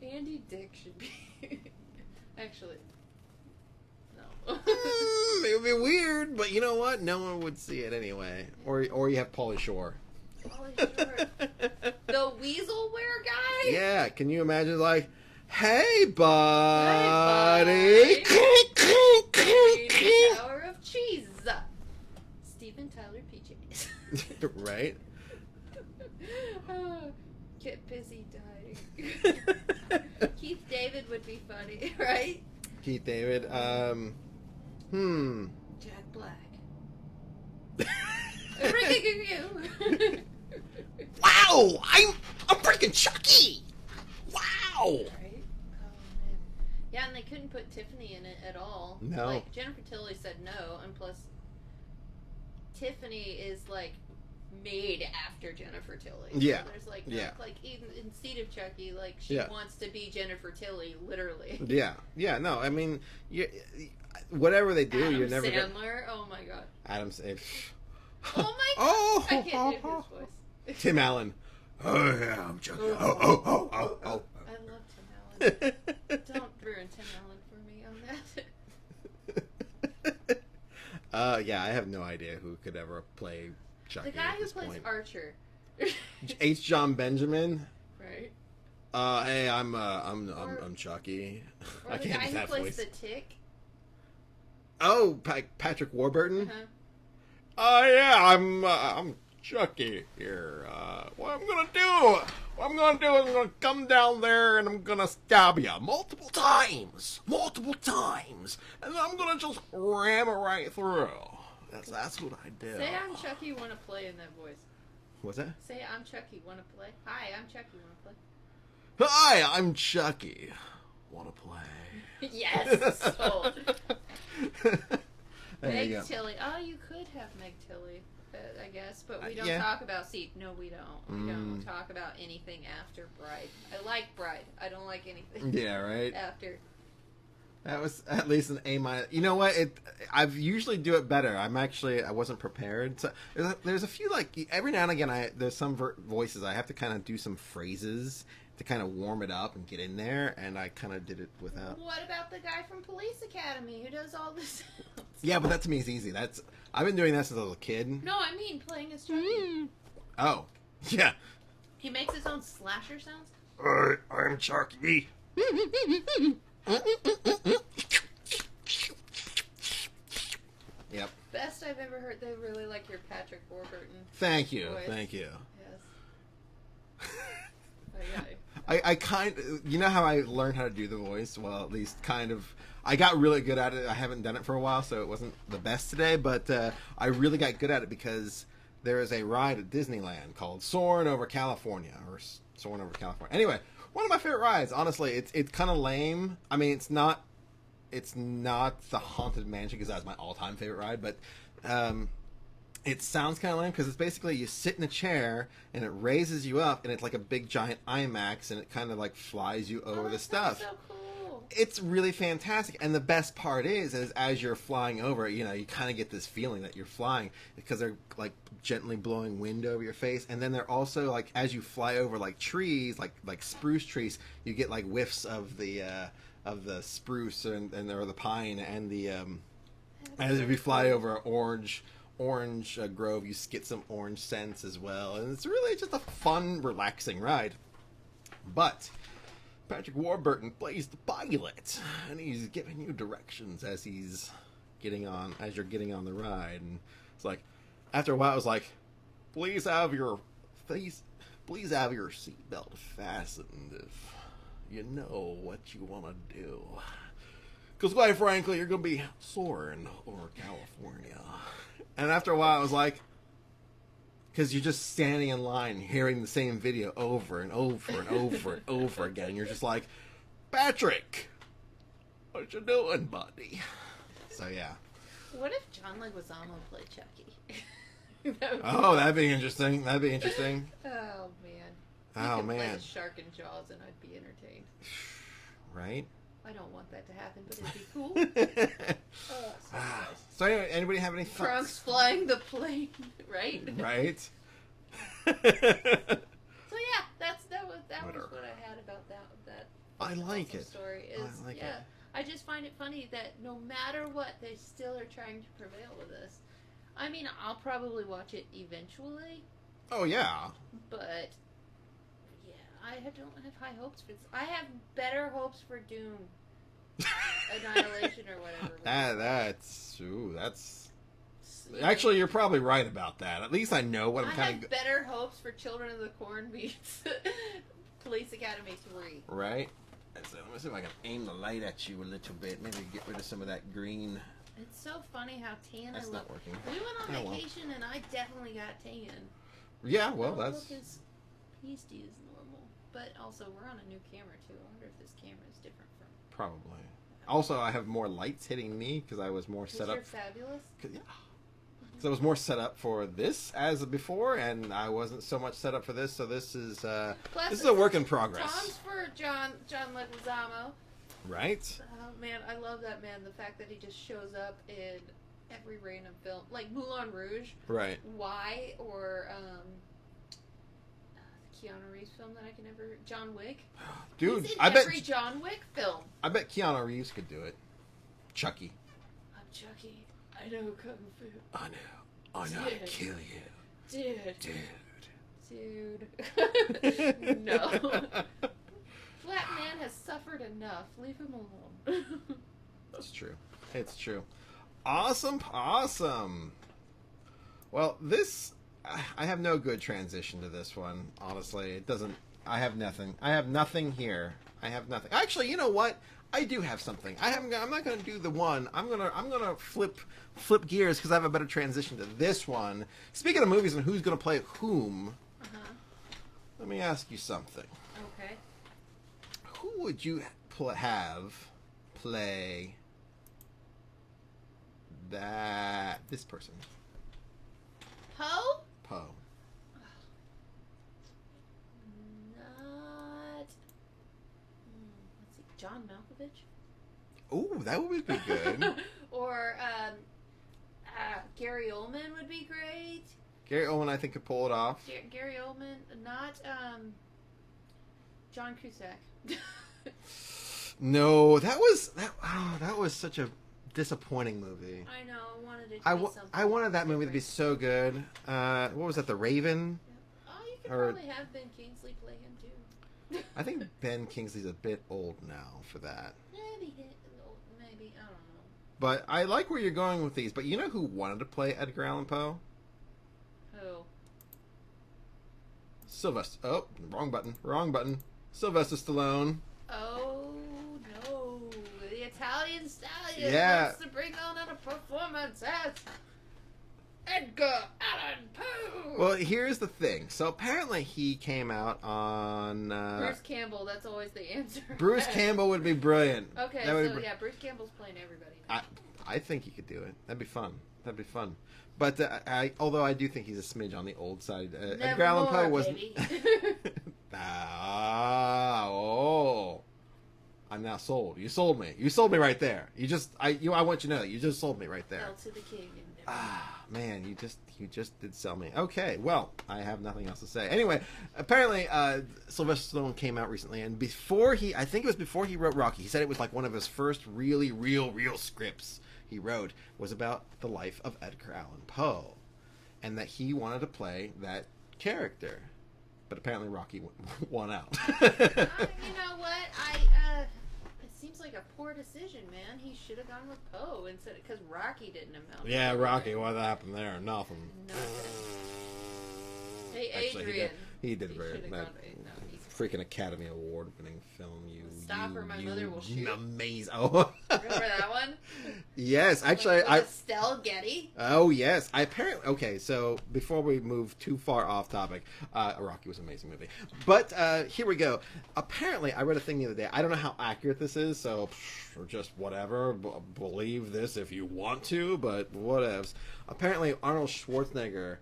Andy Dick should be... Actually, no. It would be weird, but you know what? No one would see it anyway. Or you have Pauly Shore. Pauly Shore. The weasel wear guy? Yeah, can you imagine, like, hey, buddy. Power of cheese. Steven Tyler PJs. Right? Get busy dying. Keith David would be funny, right? Keith David. Jack Black. Rick-a-goo-goo. Wow! I'm freaking Chucky! Wow! Right? Oh, man. Yeah, and they couldn't put Tiffany in it at all. No. Like, Jennifer Tilly said no, and plus, Tiffany is, like, made after Jennifer Tilly. Yeah. So there's, like, Yeah. like, even in Seed of Chucky, like, she Yeah. wants to be Jennifer Tilly, literally. Yeah. Yeah, no, I mean, whatever they do, Adam you're never Sandler, oh my god. Adam Oh my god! Oh! I can't do his voice. Tim Allen. Oh, yeah, I'm Chucky. Oh. I love Tim Allen. Don't ruin Tim Allen for me on that. Yeah, I have no idea who could ever play Chucky. The guy at who this plays point. Archer. H. John Benjamin. Right. Hey, I'm Chucky. Or I the can't guy do who that plays voice. the Tick. Oh, Patrick Warburton. Uh-huh. Oh yeah, I'm Chucky here. What I'm gonna do is I'm gonna come down there and I'm gonna stab you multiple times, and then I'm gonna just ram it right through. That's what I do. Say I'm Chucky, want to play in that voice. What's that? Say I'm Chucky, want to play. Hi, I'm Chucky, want to play. Hi, I'm Chucky. Wanna play? Yes. Sold. There you Meg go. Tilly. Oh, you could have Meg Tilly, I guess, but we don't Yeah. talk about. See, no, we don't. We don't talk about anything after Bride. I like Bride. I don't like anything. Yeah, right. After. That was at least an A-. You know what? I've usually do it better. I wasn't prepared. So there's a few, like, every now and again, there's some voices I have to kind of do some phrases to kind of warm it up and get in there, and I kind of did it without. What about the guy from Police Academy who does all this? Yeah, but that to me is easy. I've been doing that since I was a kid. No, I mean playing as Chucky. Oh, yeah. He makes his own slasher sounds. I'm Chucky. Yep. Best I've ever heard. They really like your Patrick Warburton. Thank you. Voice. Thank you. Yes. Yeah. I kind of, you know how I learned how to do the voice? Well, at least kind of, I got really good at it. I haven't done it for a while, so it wasn't the best today, but I really got good at it because there is a ride at Disneyland called Soarin' Over California, or Soarin' Over California. Anyway, one of my favorite rides, honestly. It's kind of lame. I mean, it's not the Haunted Mansion, because that's my all-time favorite ride, but it sounds kind of lame because it's basically you sit in a chair and it raises you up and it's like a big giant IMAX and it kind of like flies you over the that stuff. sounds so cool. It's really fantastic, and the best part is as you're flying over, you kind of get this feeling that you're flying because they're like gently blowing wind over your face, and then they're also like as you fly over like trees, like spruce trees, you get like whiffs of the spruce and or the pine and the as if you fly over orange grove, you get some orange scents as well, and it's really just a fun, relaxing ride. But Patrick Warburton plays the pilot, and he's giving you directions as you're getting on the ride, and it's like after a while, it was like, please have your seatbelt fastened if you know what you want to do, because quite frankly, you're gonna be soaring over California. And after a while, I was like, because you're just standing in line hearing the same video over and over and over and over again. And you're just like, Patrick, what you doing, buddy? So, yeah. What if John Leguizamo played Chucky? That'd be interesting. Oh, man. Oh, He could play man. the shark in Jaws, and I'd be entertained. Right? I don't want that to happen, but it'd be cool. Oh, so nice. So, anyway, anybody have any thoughts? Trunks flying the plane, right? Right? So yeah, that was Whatever. what I had about that. I like awesome it. Story is I like yeah. it. I just find it funny that no matter what, they still are trying to prevail with this. I mean, I'll probably watch it eventually, Oh, yeah. but yeah, I don't have high hopes for this. I have better hopes for Doom, Annihilation, or whatever. That's actually, you're probably right about that. At least I know what I'm I kind have better hopes for Children of the Corn beats Police Academy 3. right. So let me see if I can aim the light at you a little bit. Maybe get rid of some of that green. It's so funny how tan That's I not look. working. We went on Oh, well. vacation and I definitely got tan. Yeah, well, I don't that's look as pasty as normal. But also, we're on a new camera too. I wonder if this camera is different from. probably. Also, I have more lights hitting me because I was more set You're up. fabulous. Yeah. Because I was more set up for this as before, and I wasn't so much set up for this. So this is Plus, this is a work in progress, Tom's for John Leguizamo. right? Oh man, I love that man. The fact that he just shows up in every random film, like Moulin Rouge. Right. Why or the Keanu Reeves film that I can never. John Wick. Dude, He's in I bet every John Wick film. Keanu Reeves could do it. Chucky. I'm Chucky. I know kung fu. I know how to Dude. kill you, Dude. dude. No. Flat man has suffered enough. Leave him alone. That's true. It's true. Awesome. Well, I have no good transition to this one. Honestly, it doesn't. I have nothing. Here. I have nothing. Actually, you know what? I do have something. I'm not going to do the one. I'm gonna flip gears because I have a better transition to this one. Speaking of movies and who's going to play whom, let me ask you something. Okay. Who would you have play this person? Poe? Poe. Not. Let's see. John Malkovich? Ooh, that would be good. Or Gary Oldman would be great. Gary Oldman, I think, could pull it off. Gary Oldman, not John Cusack. No, that was such a disappointing movie. I know. I wanted it to I be something. I wanted that movie to be different. so good. What was that? The Raven? Oh, you could or- probably have Ben Kingsley play him too. I think Ben Kingsley's a bit old now for that. Maybe, I don't know. But I like where you're going with these. But you know who wanted to play Edgar Allan Poe? Who? Sylvester. Oh, wrong button. Sylvester Stallone. Oh no, the Italian stallion Yeah. wants to bring on a performance as Edgar Allan Poe. Well, here's the thing. So apparently he came out on Bruce Campbell. That's always the answer. Bruce Campbell would be brilliant. Okay, That would so be br- yeah, Bruce Campbell's playing everybody. Now. I think he could do it. That'd be fun. But although I do think he's a smidge on the old side. Never Edgar Allan Poe more, wasn't. baby. I'm now sold. You sold me. You sold me right there. I want you to know that you just sold me right there. Hell to the king. And Ah, man, you just did sell me. Okay, well, I have nothing else to say. Anyway, apparently, Sylvester Stallone came out recently, and I think it was before he wrote Rocky, he said it was like one of his first really real scripts he wrote was about the life of Edgar Allan Poe, and that he wanted to play that character. But apparently Rocky won out. you know what? It seems like a poor decision, man. He should have gone with Poe instead, because Rocky didn't amount. Yeah, to Rocky. anything. What happened there? Nothing. Hey, Actually, Adrian. he did very should've that gone with- no, he's- freaking Academy Award winning film. Stop or my mother will shoot. Amazing. Oh, Remember that one? yes. Actually, With Estelle Getty. Oh yes, okay. So before we move too far off topic, Rocky was an amazing movie. But here we go. Apparently, I read a thing the other day. I don't know how accurate this is, so or just whatever. Believe this if you want to, but whatevs. Apparently, Arnold Schwarzenegger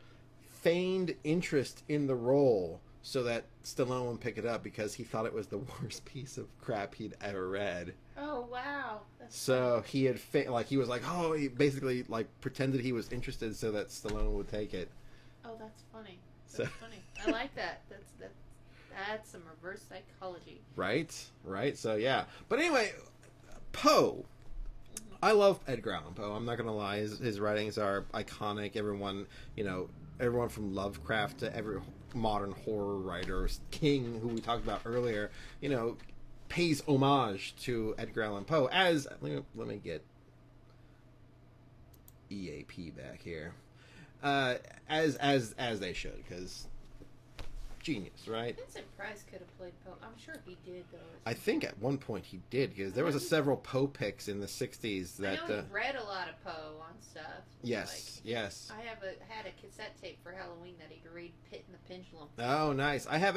feigned interest in the role so that Stallone would pick it up because he thought it was the worst piece of crap he'd ever read. Oh wow. That's So he had he was like, oh, he basically like pretended he was interested so that Stallone would take it. Oh, that's funny. That's So- funny. I like that. That's some reverse psychology. Right. So yeah. But anyway, Poe. I love Edgar Allan Poe. I'm not gonna lie. His writings are iconic. Everyone from Lovecraft to every modern horror writer, King, who we talked about earlier, pays homage to Edgar Allan Poe. As let me get EAP back here, as they should, because genius, right? Vincent Price could have played Poe. I'm sure he did though. I think at one point he did, because there was several Poe picks in the '60s that. I know he read a lot of Poe on stuff. Yes. I had a cassette tape for Halloween that he could read Pit and the Pendulum. Oh, nice. I have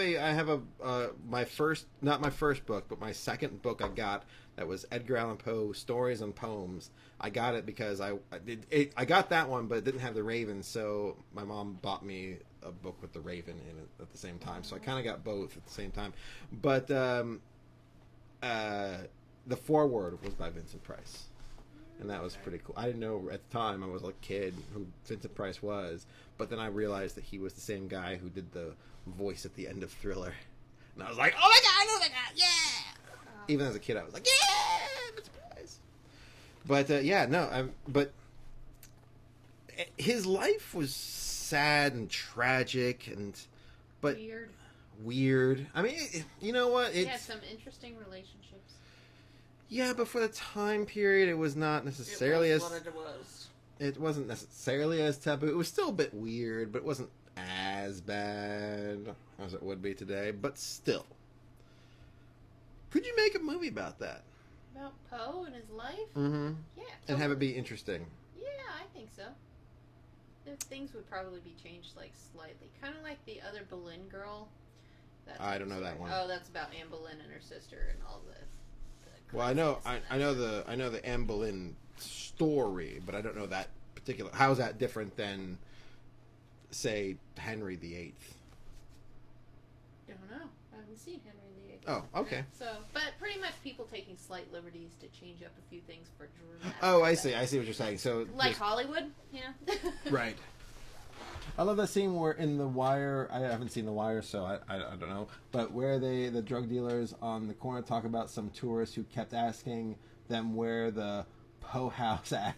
my first, not my first book, but my second book I got that was Edgar Allan Poe Stories and Poems. I got it because I got that one, but it didn't have the Raven, so my mom bought me a book with the Raven in it at the same time. So I kind of got both at the same time. But the foreword was by Vincent Price. And that was pretty cool. I didn't know at the time, I was a kid, who Vincent Price was. But then I realized that he was the same guy who did the voice at the end of Thriller. And I was like, oh my god, I know that guy! Yeah! Even as a kid, I was like, yeah! Vincent Price. But, but his life was sad and tragic but weird. I mean, you know what? He had some interesting relationships. Yeah, but for the time period, it was not necessarily It was. It wasn't necessarily as taboo. It was still a bit weird, but it wasn't as bad as it would be today. But still, could you make a movie about that? About Poe and his life? Mm-hmm. Yeah. And have it be interesting. Yeah, I think so. Things would probably be changed slightly, kind of like the other Boleyn girl. I don't know that one. Oh, that's about Anne Boleyn and her sister and all the well, I know the Anne Boleyn story, but I don't know that particular. How is that different than, say, Henry VIII? Don't know. I haven't seen Henry VIII. Oh, okay. So, but pretty much people taking slight liberties to change up a few things for dramatic. Oh, I effect. see. I see what you're saying. So Like Hollywood, yeah. Right. I love that scene where in The Wire, I haven't seen The Wire, so I don't know, but where the drug dealers on the corner talk about some tourists who kept asking them where the Poe house at.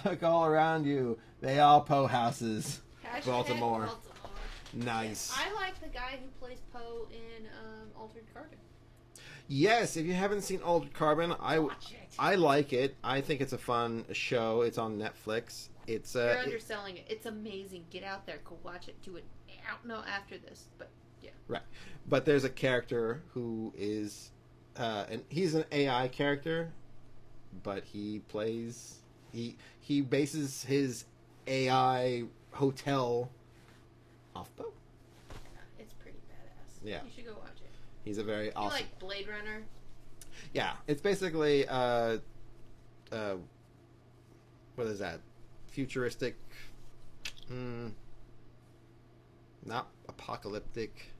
Look all around you. They all Poe houses. Hashtag Baltimore. Nice. I like the guy who plays Poe in Altered Carbon. Yes, if you haven't seen Altered Carbon, Watch it. I like it. I think it's a fun show. It's on Netflix. It's You're underselling it. It's amazing. Get out there. Go watch it. Do it out. No, after this. But yeah. Right. But there's a character who is, and he's an AI character, but he bases his AI hotel off Poe. It's pretty badass. Yeah. You should go watch it. He's a very You awesome. like Blade Runner? Yeah, it's basically what is that? Futuristic, not apocalyptic.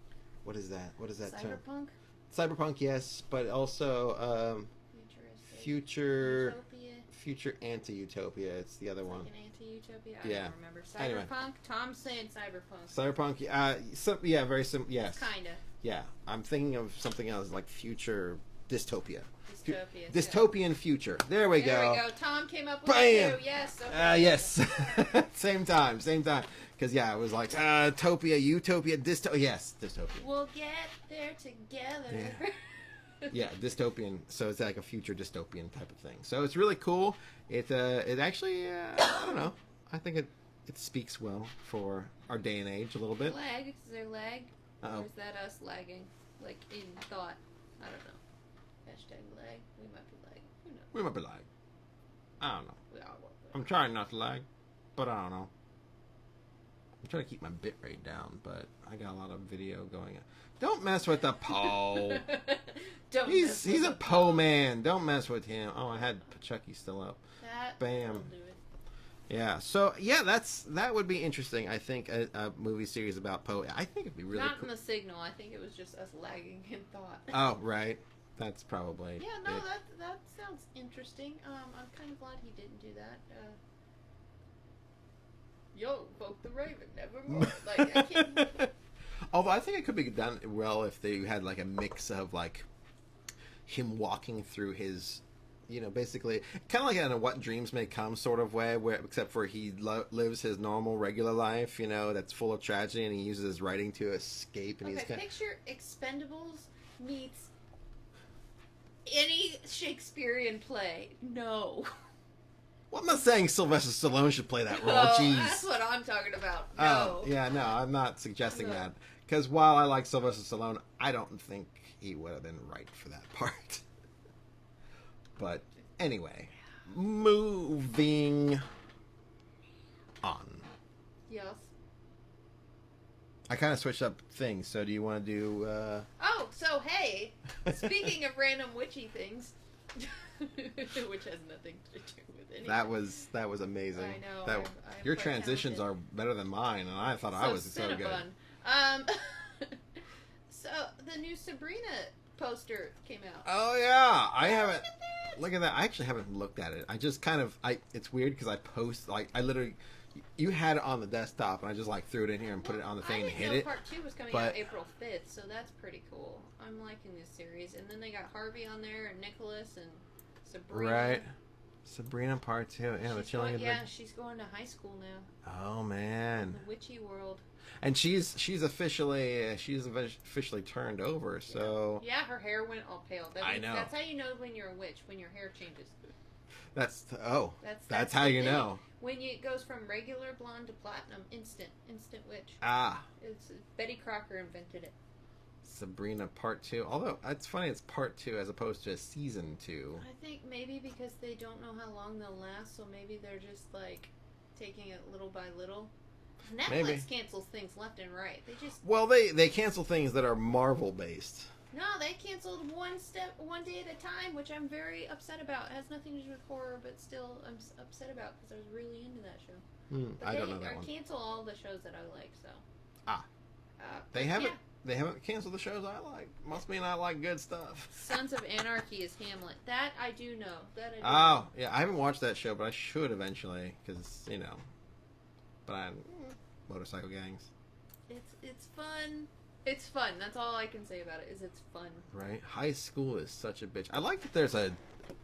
What is that? What is that term? Cyberpunk? Cyberpunk, yes, but also Futuristic. future Utopia. future anti-utopia. It's the other one. Like an anti-utopia. I Yeah. don't remember. Anyway. Cyberpunk. Tom's saying cyberpunk. Cyberpunk, yeah, very simple. Yes, Kinda. yeah. I'm thinking of something else like future dystopia. Dystopia. Dystopian future. There we There go. we go. Tom came up with Bam! it too. Yes. Okay. Yes. same time. Because, yeah, it was like, topia, utopia, yes, dystopia. We'll get there together. Yeah, dystopian. So it's like a future dystopian type of thing. So it's really cool. It actually, I don't know. I think it speaks well for our day and age a little bit. Lag? Is there lag? Uh-oh. Or is that us lagging? Like in thought? I don't know. Hashtag lag. We might be lagging. Who knows? We might be lag. I don't know. We all will. I'm trying not to lag, but I don't know. I'm trying to keep my bit rate down, but I got a lot of video going on. Don't mess with the Poe. Don't He's mess with a the Poe man. Don't mess with him. Oh, I had Chucky still up. That Bam. will do it. Yeah. So yeah, that would be interesting. I think a movie series about Poe. I think it'd be really Not cool. in the signal. I think it was just us lagging in thought. Oh right, that's probably. Yeah, no, it. that sounds interesting. I'm kind of glad he didn't do that. Yo, Vote the Raven, nevermore. Like, I can't. Although I think it could be done well if they had like a mix of like him walking through his, basically kind of like in a What Dreams May Come sort of way, where except for he lives his normal regular life, that's full of tragedy, and he uses his writing to escape. And Okay, picture Expendables meets any Shakespearean play. No. Well, I'm not saying Sylvester Stallone should play that role. Oh, Jeez. that's what I'm talking about. No. Oh, yeah, no, I'm not suggesting No. that. Because while I like Sylvester Stallone, I don't think he would have been right for that part. But anyway, moving on. Yes. I kind of switched up things, so do you want to do... Oh, so hey, speaking of random witchy things, which has nothing to do with anything. That was amazing. I know. That, I'm your quite transitions talented. are better than mine, and I thought I was so good. Cinnabon. So the new Sabrina poster came out. Oh yeah, I haven't. Look at that. Look at that. I actually haven't looked at it. I just kind of. It's weird because I post I literally. You had it on the desktop, and I just threw it in here and put it on the thing and hit I didn't know it. Part 2 was coming but- out April 5th, so that's pretty cool. I'm liking this series, and then they got Harvey on there, and Nicholas, and Sabrina. Right. Sabrina Part 2. Yeah, the She's Chilling going, Adventure. yeah, she's going to high school now. Oh man. The witchy world. And she's officially turned over. So Yeah, her hair went all pale. I know. That's how you know when you're a witch, when your hair changes. that's That's how the you thing. know. When it goes from regular blonde to platinum, instant witch. Ah, It's Betty Crocker invented it. Sabrina Part 2. Although it's funny, it's Part 2 as opposed to Season 2. I think maybe because they don't know how long they'll last, so maybe they're just taking it little by little. Netflix Maybe. cancels things left and right. They just Well, they cancel things that are Marvel based. no, they canceled one day at a time, which I'm very upset about. It has nothing to do with horror, but still I'm upset about because I was really into that show. But I they don't know that one. cancel all the shows that I like, so. Ah. They but haven't. yeah. They haven't canceled the shows I like. Must mean I like good stuff. Sons of Anarchy is Hamlet. That I do know. That I do Oh, know. yeah, I haven't watched that show, but I should eventually, because, but I'm motorcycle gangs, It's fun. It's fun. That's all I can say about it. Is it's fun. right? High school is such a bitch. I like that there's a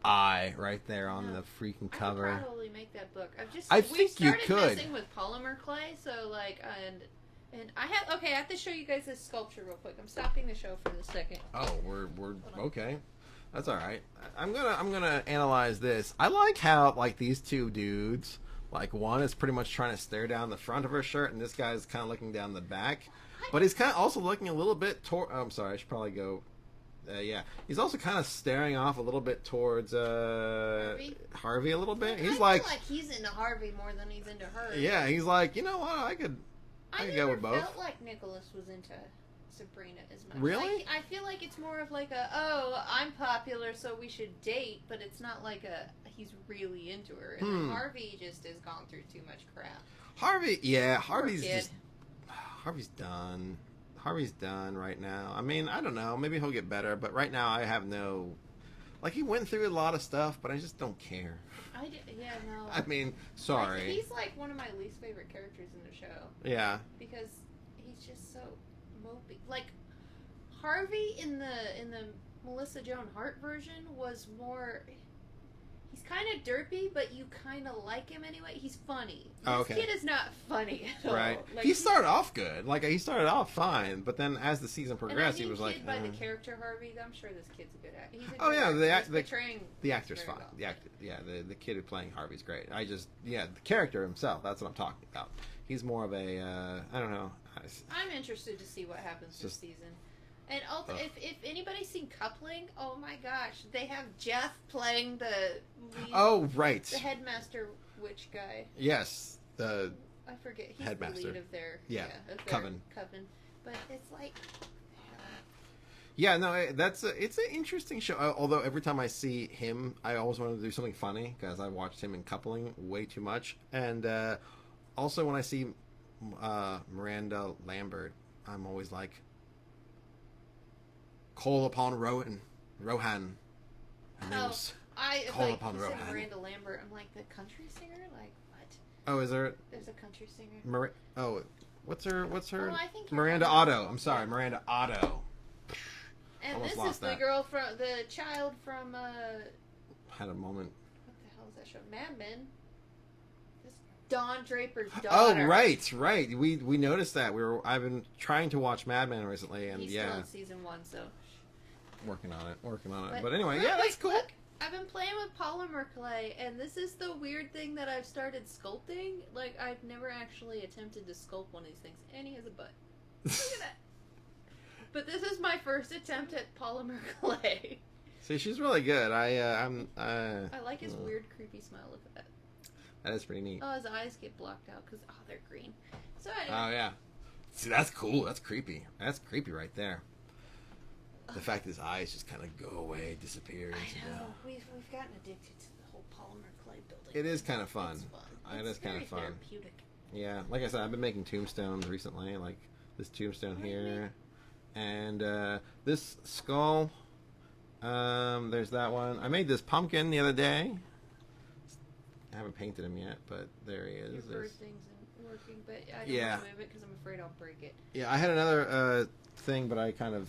eye right there on Yeah. the freaking I cover. could probably make that book. I we think you started could. messing with polymer clay, so and I have to show you guys this sculpture real quick. I'm stopping the show for a second. Oh, we're okay. That's all right. I'm gonna analyze this. I like how these two dudes, one is pretty much trying to stare down the front of her shirt, and this guy's kind of looking down the back, but he's kind of also looking a little bit toward. I'm sorry, I should probably go. Yeah, he's also kind of staring off a little bit towards Harvey a little bit. He's I feel like he's into Harvey more than he's into her. yeah, he's like, you know what, I could I go never with both. felt like Nicholas was into Sabrina as much. Really? I feel like it's more of I'm popular, so we should date, but it's not like he's really into her. And then Harvey just has gone through too much crap. Harvey. Yeah, Poor Harvey's kid. just Harvey's done. Harvey's done right now. I mean, I don't know. Maybe he'll get better, but right now I have no. Like, he went through a lot of stuff, but I just don't care. Yeah, no. I mean, sorry. He's like one of my least favorite characters in the show Yeah. because he's just so mopey. Like Harvey in the Melissa Joan Hart version was more. He's kind of derpy, but you kind of like him anyway. He's funny. Oh, This okay. kid is not funny at all. Right. Like, He started off good. Like, he started off fine, but then as the season and progressed, I mean, he was like, by the character Harvey, I'm sure this kid's a good actor. He's a Oh, good yeah, actor. He's portraying the actor's very fine. well. The actor, yeah, the kid who's playing Harvey's great. The character himself, that's what I'm talking about. He's more of a, I don't know. I'm interested to see what happens this Just- season. And also, if anybody's seen Coupling, oh my gosh, they have Jeff playing the lead, Oh, right. the headmaster witch guy. Yes. The I forget. He's Headmaster. the lead of their Yeah, of their Coven. Coven. But it's like, Yeah, no, it's an interesting show. Although every time I see him, I always want to do something funny because I watched him in Coupling way too much. And also when I see Miranda Lambert, I'm always like, call upon Rohan. Her name's- I Call like upon you said Rohan. Miranda Lambert. I'm like the country singer. Like what? Oh, is there? There's a country singer. What's her? Oh, I think you're Miranda talking Otto. about- I'm sorry, Miranda Otto. And Almost this lost is the that. girl from the child from Had a moment. what the hell is that show? Mad Men. This Don Draper's Oh, daughter. right. We noticed that. I've been trying to watch Mad Men recently, and He's yeah, still in season 1, so. working on it. But anyway, real yeah, that's quick, cool. Look, I've been playing with polymer clay, and this is the weird thing that I've started sculpting. Like, I've never actually attempted to sculpt one of these things, and he has a butt. Look at that. But this is my first attempt at polymer clay. See, she's really good. I like his weird, creepy smile. Look at that. That is pretty neat. Oh, his eyes get blocked out because they're green. So anyway, Oh yeah. See, that's cool. That's creepy. That's creepy right there. The fact his eyes just kind of go away, disappears. I know Yeah. we've gotten addicted to the whole polymer clay building. It is kind of fun. It's fun. It It's is kind of very fun. Therapeutic. Yeah, like I said, I've been making tombstones recently, like this tombstone What do you here, and this skull. There's that one. I made this pumpkin the other day. I haven't painted him yet, but there he Your is. bird There's- thing's working, but I don't Yeah. want to move it because I'm afraid I'll break it. Yeah, I had another thing, but I kind of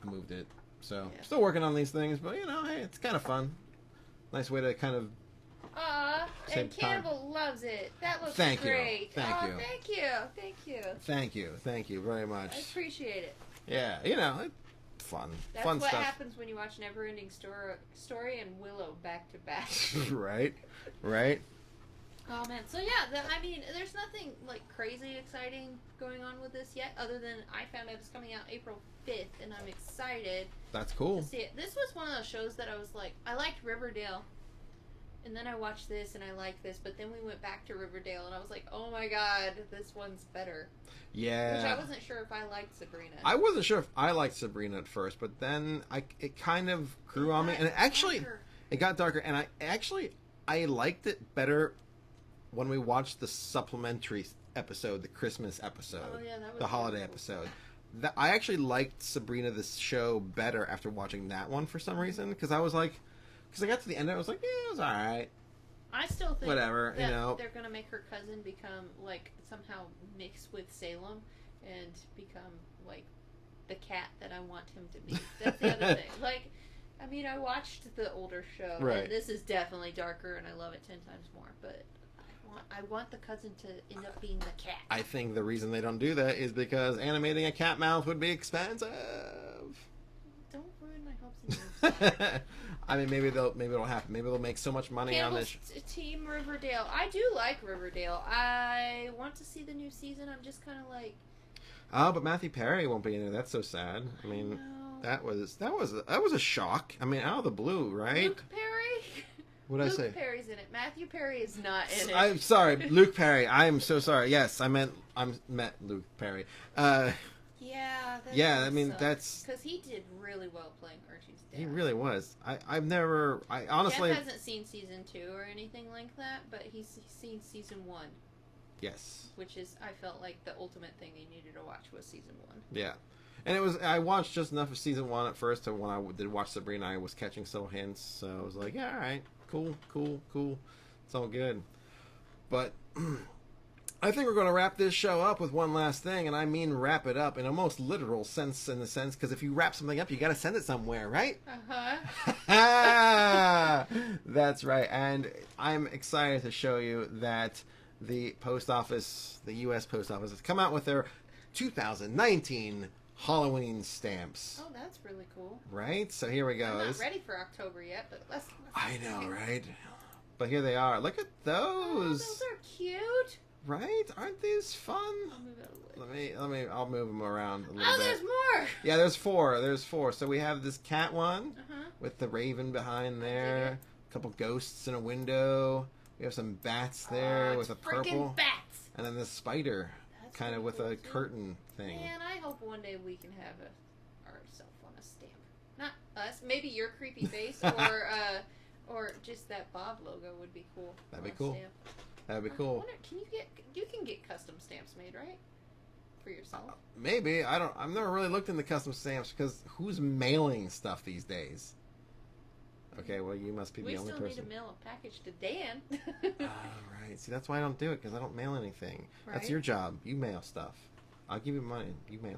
moved it. So Yeah. still working on these things, but hey, it's kind of fun. Nice way to kind of. And Same time. Campbell loves it. That looks Thank you. great. Thank oh, you. thank you. Thank you very I much. appreciate it. Yeah, fun, That's fun what stuff. happens when you watch Neverending Story and Willow back to back. right. Oh man, so yeah, I mean, there's nothing like crazy exciting going on with this yet, other than I found out it's coming out April 5th, and I'm excited That's cool. to see it. This was one of those shows that I was like, I liked Riverdale, and then I watched this and I liked this, but then we went back to Riverdale, and I was like, oh my god, this one's better. Which I Yeah. wasn't sure if I liked Sabrina. I wasn't sure if I liked Sabrina at first, but then it kind of grew on me, and it got darker, and I liked it better when we watched the supplementary episode, the Christmas episode, Oh, yeah, that was the holiday beautiful. episode. I actually liked Sabrina this show better after watching that one for some reason, because I got to the end and I was like, yeah, it was all right. I still think Whatever, that they're gonna make her cousin become like somehow mix with Salem and become like the cat that I want him to be. That's the other thing. Like, I mean, I watched the older show, Right. and this is definitely darker, and I love it 10 times more. But I want the cousin to end up being the cat. I think the reason they don't do that is because animating a cat mouth would be expensive. Don't ruin my hopes and dreams. I mean, maybe it'll happen. Maybe they'll make so much money on Campbell's this. Team Riverdale. I do like Riverdale. I want to see the new season. I'm just kind of like, Oh, but Matthew Perry won't be in it. That's so sad. I mean, no. that was a shock. I mean, out of the blue, right? Luke Perry. What did I Luke say? Perry's in it. Matthew Perry is not in it. I'm sorry, Luke Perry. I am so sorry. Yes, I meant Luke Perry. Yeah. That Yeah, kinda I mean sucks. that's Because he did really well playing Archie's dad. he really was. I honestly Jeff hasn't seen season 2 or anything like that, but he's seen season 1. Yes. which is, I felt like the ultimate thing you needed to watch was season 1. Yeah. And it was, I watched just enough of season 1 at first, and when I did watch Sabrina, I was catching subtle hints, so I was like, yeah, alright, cool. It's all good. But I think we're going to wrap this show up with one last thing, and I mean wrap it up in a most literal sense, in the sense, because if you wrap something up, you got to send it somewhere, right? That's right. And I'm excited to show you that the post office, the U.S. Post Office, has come out with their 2019 Halloween stamps. Oh, that's really cool. Right? So here we go. I'm not ready for October yet, but let's I know, right? But here they are. Look at those. Oh, those are cute. Right? Aren't these fun? I'll move it a little. Let me, I'll move them around a little Oh, bit. there's more. Yeah, there's four. So we have this cat one Uh-huh. with the raven behind there, a couple ghosts in a window. We have some bats there Oh, with a it's freaking purple, bats. and then this spider, That's kind of really with cool, a too. curtain thing. Man, I hope one day we can have ourselves on a stamp. Not us. Maybe your creepy face, or just that Bob logo would be cool. That'd be on a cool. stamp. That'd be I cool. wonder, you can get custom stamps made, right? For yourself. Maybe I've never really looked into custom stamps because who's mailing stuff these days? Okay, well you must be We the only still need person. to mail a package to Dan. Right. See, that's why I don't do it because I don't mail anything. That's Right. your job. You mail stuff. I'll give you money. You mail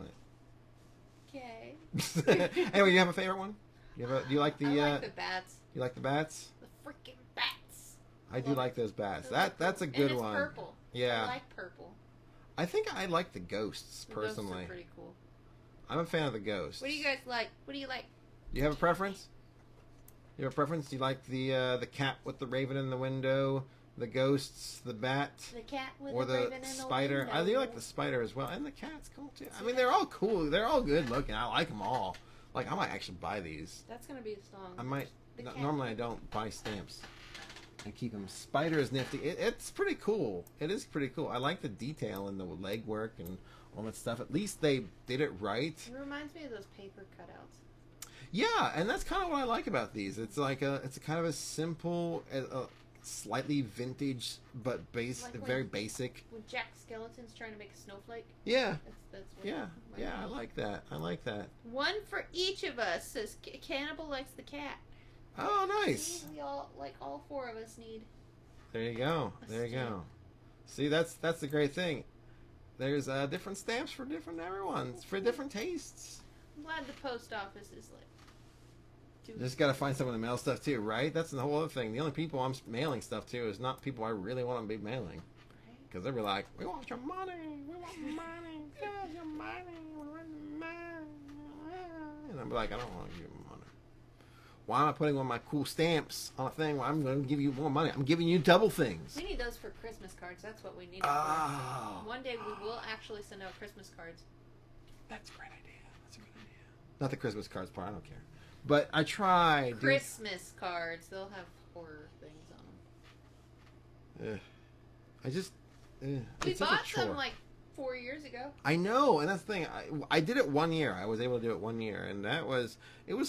Okay. it. Anyway, you have a favorite one? Do you like the? I like the bats. You like the bats? The freaking bats. I do Love like those bats. Those are That's a cool. good and it's one. Purple. Yeah. I like purple. I think I like the ghosts The ghosts personally. are pretty cool. I'm a fan of the ghosts. What do you guys like? What do you like? Do you have a preference? You have a preference? Do you like the cat with the raven in the window, the ghosts, the bat, The cat with or the the raven in spider? the window. I do like the spider as well, and the cat's cool too. I mean, they're all cool. They're all good looking. I like them all. Like, I might actually buy these. That's gonna be a song. I might. The cat. Normally, I don't buy stamps. I keep them. Spider is nifty. It's pretty cool. It is pretty cool. I like the detail and the leg work and all that stuff. At least they did it right. It reminds me of those paper cutouts. Yeah, and that's kind of what I like about these. It's like it's a kind of a simple, slightly vintage, but Like when- very basic. When Jack Skeleton's trying to make a snowflake. Yeah, That's what yeah, it yeah. I reminds me. like that. I like that. One for each of us says Cannibal likes the cat. Oh, nice. See, we all all four of us need. There you go. A There you stamp. go. See, that's the great thing. There's different stamps for different everyone's for different tastes. I'm glad the post office is like. Just got to find someone to mail stuff to, right? That's the whole other thing. The only people I'm mailing stuff to is not people I really want to be mailing. Because they'll be like, we want your money. We want money. Give us your money. We want money. And I'll be like, I don't want to give you money. Why am I putting one of my cool stamps on a thing where I'm going to give you more money? I'm giving you double things. We need those for Christmas cards. That's what we need. Oh. One day we will actually send out Christmas cards. That's a great idea. That's a good idea. Not the Christmas cards part. I don't care. But I tried. Christmas cards. They'll have horror things on them. I just. We it's such a bought chore. them like 4 years ago. I know, and that's the thing. I did it 1 year. I was able to do it 1 year, and it was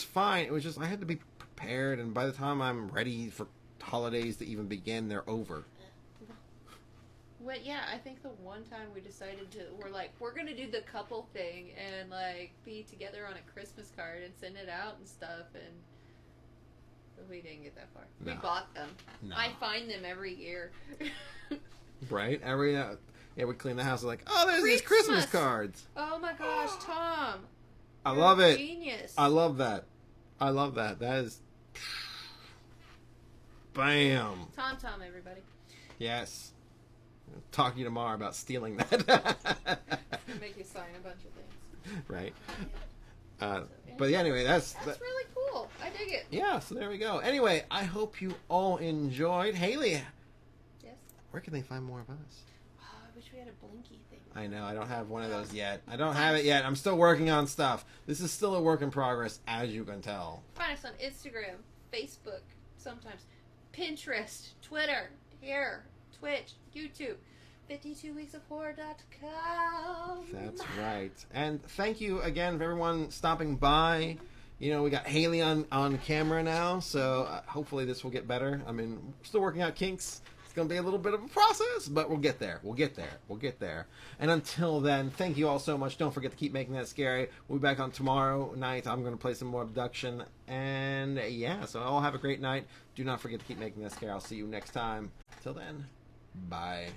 fine. It was just I had to be prepared, and by the time I'm ready for holidays to even begin, they're over. Well, yeah, I think the one time we decided we're gonna do the couple thing and like be together on a Christmas card and send it out and stuff, and but we didn't get that far. We No. bought them. No. I find them every year. Right? Yeah, we clean the house. Like, oh, there's these Christmas! Christmas cards. Oh my gosh, Tom! I You're love a it. Genius. I love that. I love that. That is. Bam. Tom, everybody. Yes. I'll talk to you tomorrow about stealing that. Gonna make you sign a bunch of things. Right. But yeah, anyway, that's really cool. I dig it. yeah. So there we go. Anyway, I hope you all enjoyed. Haley, Yes. where can they find more of us? Oh, I wish we had a blinky thing. I know I don't have one of those yet. I don't have it yet. I'm still working on stuff. This is still a work in progress, as you can tell. Find us on Instagram, Facebook, sometimes Pinterest, Twitter, here, Twitch, YouTube, 52weeksofhorror.com. That's right. And thank you again for everyone stopping by. You know, we got Haley on camera now, so hopefully this will get better. I mean, we're still working out kinks. going to be a little bit of a process, but we'll get there. We'll get there. We'll get there. And until then, thank you all so much. Don't forget to keep making that scary. We'll be back on tomorrow night. I'm going to play some more Abduction. And yeah, so all have a great night. Do not forget to keep making that scary. I'll see you next time. Till then, bye.